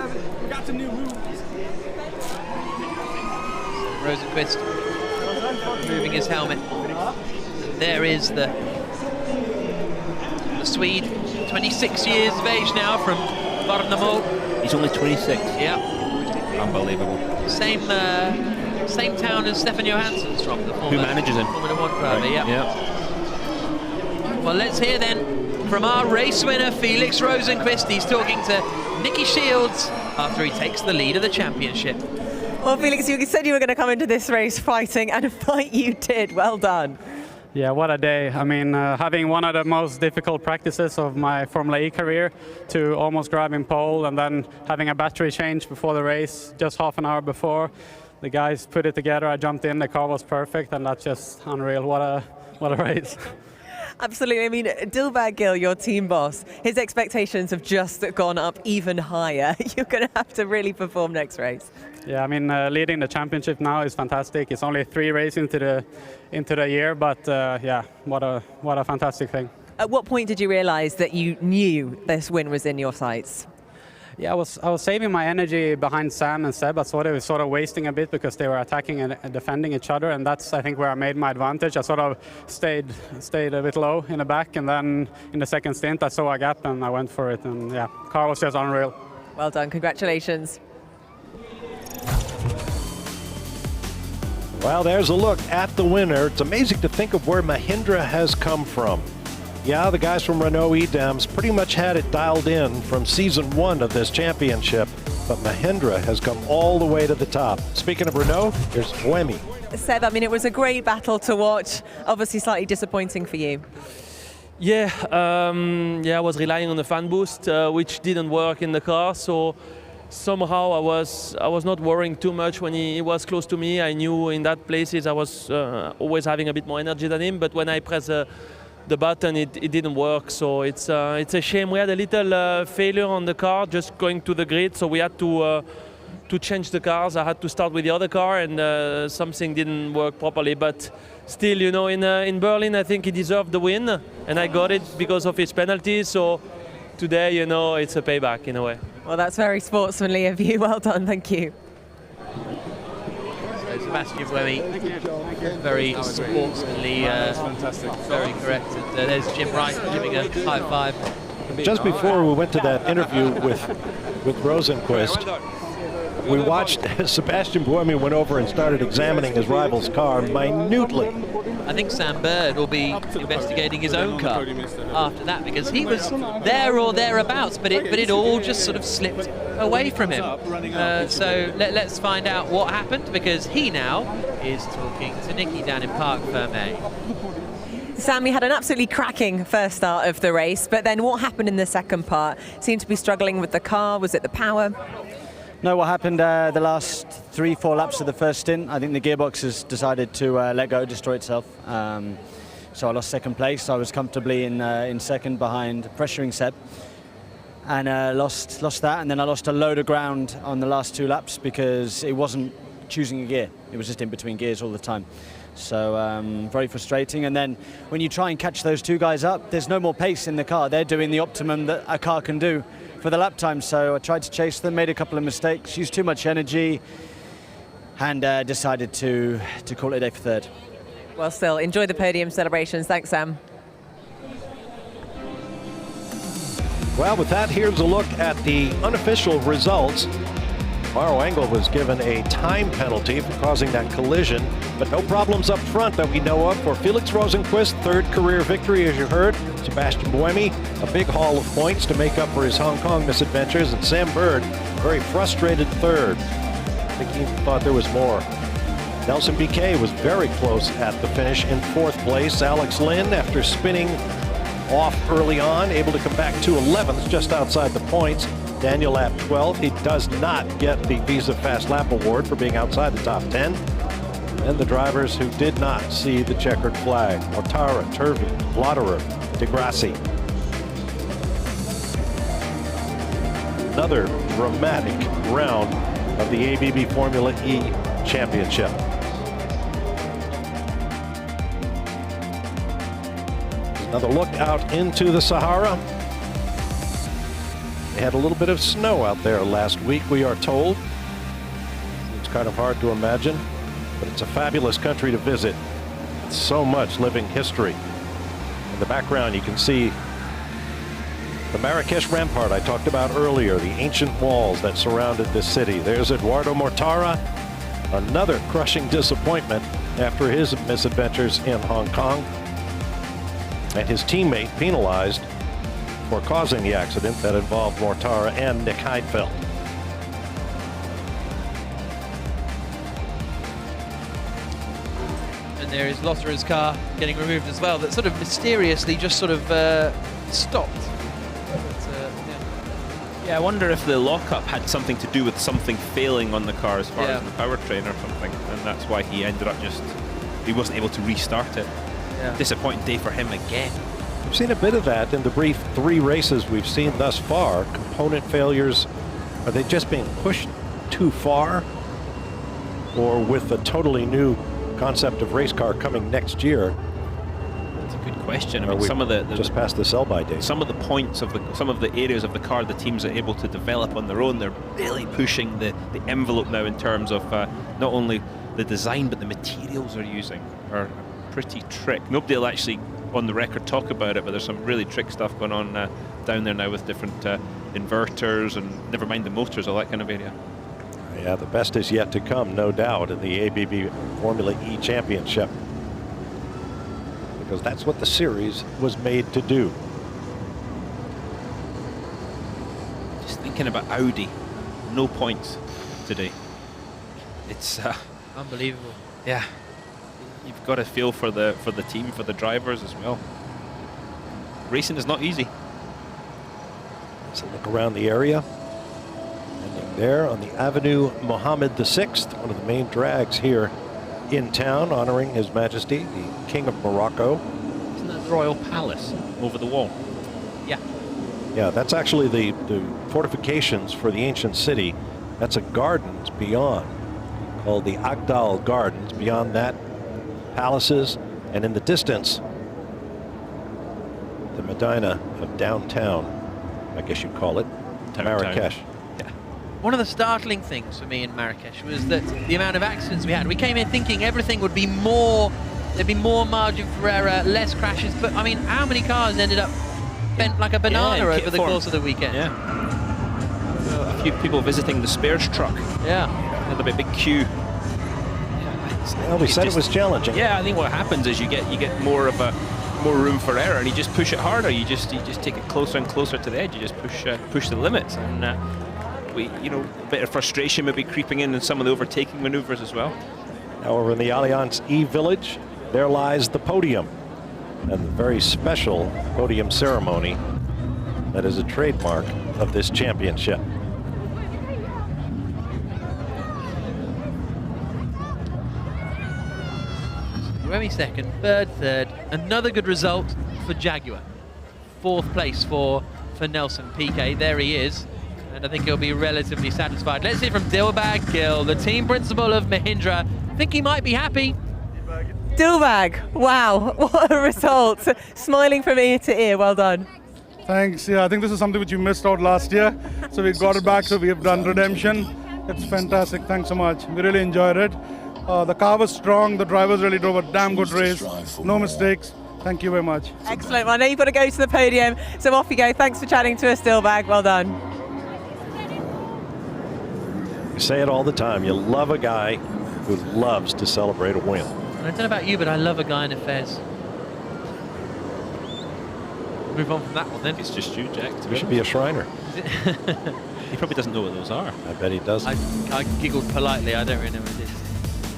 Rosenqvist moving his helmet. There is the Swede, 26 years of age now, from Värnamo. He's only 26. Yeah. Unbelievable. Same town as Stefan Johansson's from. The Who manages him? Formula One driver, Right. yeah. Well, let's hear then from our race winner, Felix Rosenqvist. He's talking to Nicky Shields after he takes the lead of the championship. Well, Felix, you said you were going to come into this race fighting, and a fight you did. Well done. Yeah, what a day. I mean, having one of the most difficult practices of my Formula E career to almost grab in pole, and then having a battery change before the race, just half an hour before. The guys put it together, I jumped in, the car was perfect, and that's just unreal. What a race. Absolutely. I mean, Dilbag Gill, your team boss, his expectations have just gone up even higher. You're going to have to really perform next race. Yeah, I mean, leading the championship now is fantastic. It's only 3 races into the year, but yeah, what a fantastic thing. At what point did you realise that you knew this win was in your sights? Yeah, I was saving my energy behind Sam and Seb. I thought it was sort of wasting a bit because they were attacking and defending each other, and that's, I think, where I made my advantage. I sort of stayed a bit low in the back, and then in the second stint I saw a gap and I went for it, and yeah, car was just unreal. Well done, congratulations. Well, there's a look at the winner. It's amazing to think of where Mahindra has come from. Yeah, the guys from Renault eDams pretty much had it dialed in from season 1 of this championship, but Mahindra has come all the way to the top. Speaking of Renault, here's Buemi. Seb, I mean, it was a great battle to watch. Obviously slightly disappointing for you. Yeah, I was relying on the fan boost, which didn't work in the car, so somehow I was not worrying too much when he was close to me. I knew in that places I was always having a bit more energy than him, but when I press the button, it didn't work. So it's a shame. We had a little failure on the car just going to the grid, so we had to change the cars. I had to start with the other car, and something didn't work properly. But still, in Berlin, I think he deserved the win, and I got it because of his penalty. So today, you know, it's a payback in a way. Well, that's very sportsmanly of you. Well done, thank you. So Sebastian Buemi, very sportsmanly, very correct. And there's Jim Wright giving a high five. Just before we went to that interview with Rosenqvist, we watched as Sebastian Buemi went over and started examining his rival's car minutely. I think Sam Bird will be investigating his own car after that, because he was there or thereabouts, but it all just sort of slipped away from him. So let's find out what happened, because he now is talking to Nicky down in Parc Fermé. Sam, you had an absolutely cracking first start of the race, but then what happened in the second part? Seemed to be struggling with the car. Was it the power? No, what happened the last 3-4 laps of the first stint, I think the gearbox has decided to let go, destroy itself. So I lost second place. I was comfortably in second behind pressuring Seb, and lost that. And then I lost a load of ground on the last 2 laps because it wasn't choosing a gear. It was just in between gears all the time. So very frustrating. And then when you try and catch those 2 guys up, there's no more pace in the car. They're doing the optimum that a car can do for the lap time. So I tried to chase them, made a couple of mistakes, used too much energy, and decided to call it a day for third. Well, still, enjoy the podium celebrations. Thanks, Sam. Well, with that, here's a look at the unofficial results. Maro Engel was given a time penalty for causing that collision, but no problems up front that we know of for Felix Rosenqvist. 3rd career victory, as you heard. Sebastian Buemi, a big haul of points to make up for his Hong Kong misadventures. And Sam Bird, very frustrated 3rd. I think he thought there was more. Nelson Piquet was very close at the finish in 4th place. Alex Lynn, after spinning off early on, able to come back to 11th, just outside the points. Daniel at 12th. He does not get the Visa Fast Lap Award for being outside the top 10. And the drivers who did not see the checkered flag: Mortara, Turvey, Lotterer, DeGrassi. Another dramatic round of the ABB Formula E Championship. Another look out into the Sahara. They had a little bit of snow out there last week, we are told. It's kind of hard to imagine, but it's a fabulous country to visit. So much living history. In the background, you can see the Marrakesh Rampart I talked about earlier, the ancient walls that surrounded this city. There's Eduardo Mortara, another crushing disappointment after his misadventures in Hong Kong. And his teammate penalized for causing the accident that involved Mortara and Nick Heidfeld. And there is Lotterer's car getting removed as well, that sort of mysteriously just sort of stopped. Yeah, I wonder if the lockup had something to do with something failing on the car as far as the powertrain or something, and that's why he ended up he wasn't able to restart it. Yeah. Disappointing day for him again. We've seen a bit of that in the brief 3 races we've seen thus far. Component failures, are they just being pushed too far? Or with a totally new concept of race car coming next year? That's a good question. I mean, some of the just past the sell-by date. Some of the points of some of the areas of the car the teams are able to develop on their own. They're really pushing the envelope now in terms of not only the design, but the materials they're using are pretty trick. Nobody will actually on the record talk about it, but there's some really trick stuff going on down there now with different inverters, and never mind the motors, all that kind of area. Yeah, the best is yet to come, no doubt, in the ABB Formula E Championship, because that's what the series was made to do. Just thinking about Audi, no points today. It's unbelievable. Yeah. You've got to feel for the team, for the drivers as well. Racing is not easy. Let's look around the area. Ending there on the Avenue Mohammed VI, one of the main drags here in town, honoring His Majesty, the King of Morocco. Isn't that the Royal Palace over the wall? Yeah. Yeah, that's actually the fortifications for the ancient city. That's a gardens beyond, called the Agdal Gardens. Beyond that, palaces, and in the distance, the Medina of downtown I guess you'd call it, Marrakesh. Yeah. One of the startling things for me in Marrakesh was that the amount of accidents we had. We came in thinking everything would be more, there'd be more margin for error, less crashes, but I mean, how many cars ended up bent like a banana over the course of the weekend? Yeah. A few people visiting the spares truck. Yeah. Another big queue. Well, we said it was challenging. Yeah, I think what happens is you get more room for error, and you just push it harder. You just take it closer and closer to the edge. You just push the limits, and a bit of frustration maybe creeping in some of the overtaking maneuvers as well. However, in the Allianz E-Village, there lies the podium, and the very special podium ceremony that is a trademark of this championship. Buemi second, Bird third. Another good result for Jaguar. Fourth place for Nelson Piquet. There he is. And I think he'll be relatively satisfied. Let's hear from Dilbag Gill, the team principal of Mahindra. I think he might be happy. Dilbag, wow, what a result. Smiling from ear to ear, well done. Thanks, yeah, I think this is something which you missed out last year. So we got it back, so we have done redemption. It's fantastic, thanks so much. We really enjoyed it. The car was strong, the drivers really drove a damn good race. No mistakes. Thank you very much. Excellent. Well, I know you've got to go to the podium, so off you go. Thanks for chatting to us, Dilbag. Well done. You say it all the time. You love a guy who loves to celebrate a win. And I don't know about you, but I love a guy in a fez. Move on from that one then. It's just you, Jack. You should be a Shriner. He probably doesn't know what those are. I bet he does. I giggled politely. I don't really know what it is.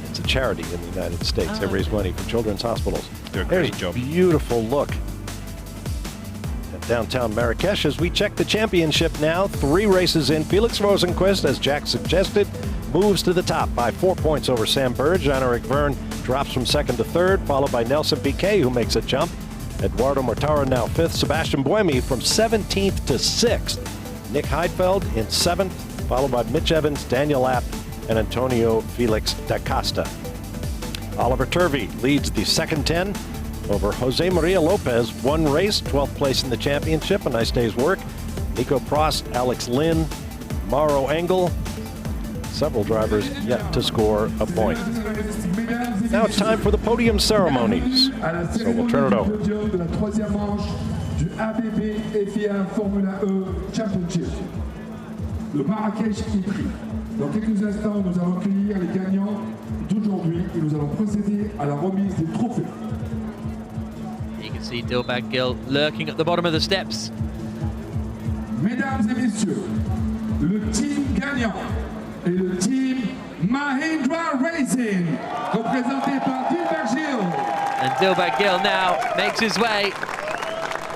It's a charity in the United States. They raise money for children's hospitals. They're a great job. Beautiful look at downtown Marrakesh as we check the championship now. 3 races in. Felix Rosenqvist, as Jack suggested, moves to the top by 4 points over Sam Burge. Jean-Eric Verne drops from second to third, followed by Nelson Piquet, who makes a jump. Eduardo Mortara now 5th. Sebastian Buemi from 17th to 6th. Nick Heidfeld in 7th, followed by Mitch Evans, Daniel Abt, and Antonio Felix da Costa. Oliver Turvey leads the second 10 over Jose Maria Lopez. 1 race, 12th place in the championship. A nice day's work. Nico Prost, Alex Lynn, Mauro Engel. Several drivers yet to score a point. Now it's time for the podium ceremonies. So we'll turn it over. Le Marrakesh ePrix. Dans quelques instants, nous allons accueillir les gagnants d'aujourd'hui et nous allons procéder à la remise des trophées. You can see Dilbag Gill lurking at the bottom of the steps. Mesdames et messieurs, le team gagnant est le team Mahindra Racing, représenté par Dilbag Gill. And Dilbag Gill now makes his way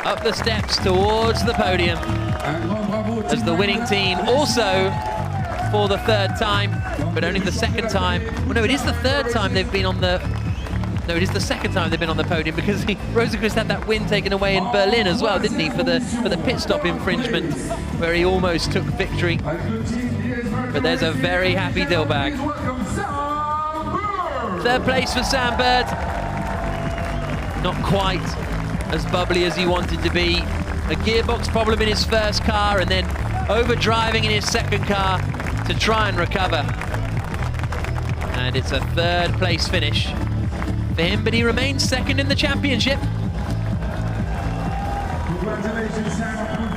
up the steps towards the podium as the winning team, also for the 3rd time, but only the 2nd time. Well, no, it is the 3rd time they've been on the. No, it is the 2nd time they've been on the podium, because Rosenqvist had that win taken away in Berlin as well, didn't he, for the pit stop infringement, where he almost took victory. But there's a very happy Dilbag. 3rd place for Sam Bird. Not quite as bubbly as he wanted to be. A gearbox problem in his first car, and then overdriving in his second car to try and recover. And it's a 3rd place finish for him, but he remains 2nd in the championship.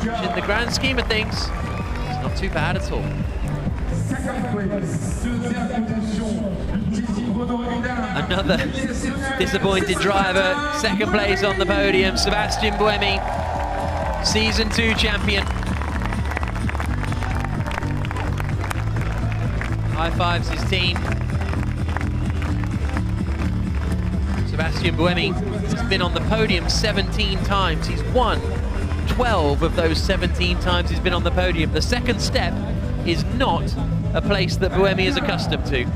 Which in the grand scheme of things, it's not too bad at all. Another disappointed driver, 2nd place on the podium, Sebastian Buemi, Season 2 champion. High fives his team. Sebastian Buemi has been on the podium 17 times. He's won 12 of those 17 times he's been on the podium. The 2nd step is not a place that Buemi is accustomed to.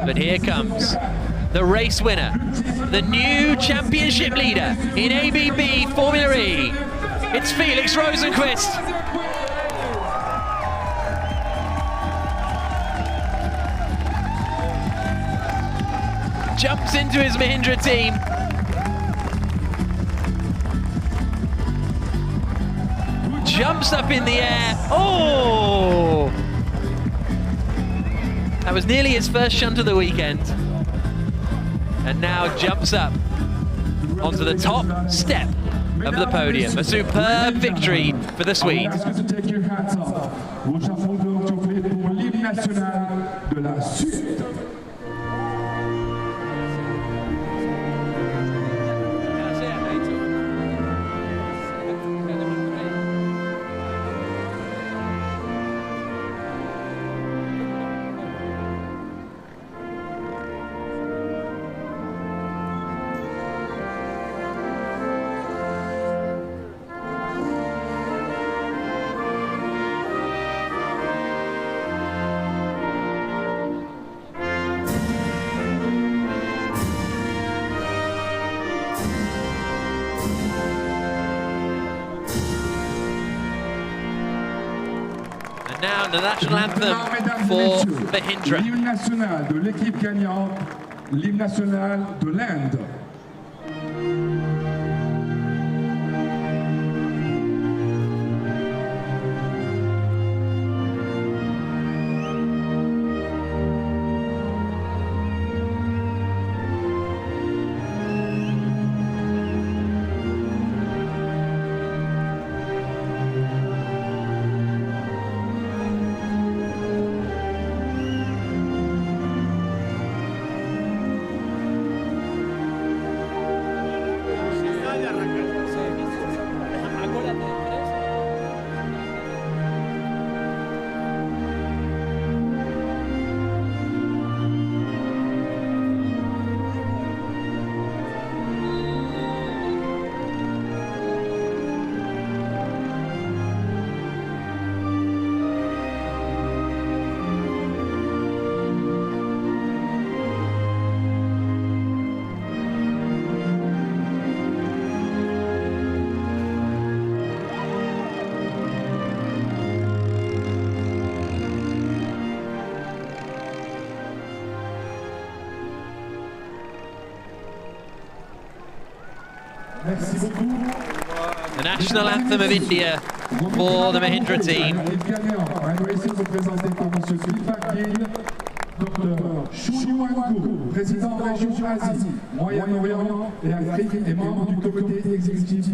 But here comes the race winner, the new championship leader in ABB Formula E. It's Felix Rosenqvist. Jumps into his Mahindra team. jumps up in the air. Oh! That was nearly his first shunt of the weekend. And now jumps up onto the top step of the podium. A superb victory for the Swedes. Now the national anthem for Mahindra. L'hymne national de l'équipe gagnante, l'hymne national de l'Inde. The national anthem of India for the Mahindra team.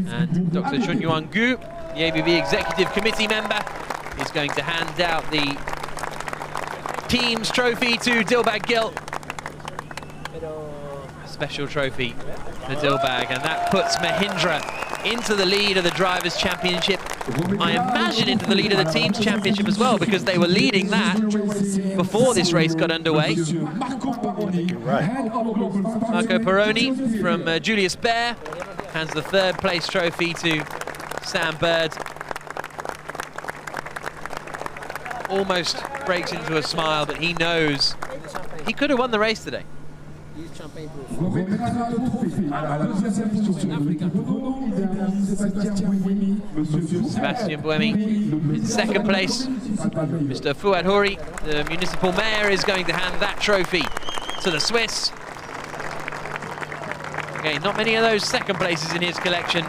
And Dr. Chun Yuan Gu, the ABB Executive Committee member, is going to hand out the team's trophy to Dilbag Gill. A special trophy for Dilbag, and that puts Mahindra into the lead of the Drivers' Championship. I imagine into the lead of the Teams' Championship as well, because they were leading that before this race got underway. Marco Peroni from Julius Baer hands the third place trophy to Sam Bird. Almost breaks into a smile, but he knows he could have won the race today. Sebastian Buemi in second place. Mr. Fouad Houri, the municipal mayor, is going to hand that trophy to the Swiss. Again, not many of those second places in his collection.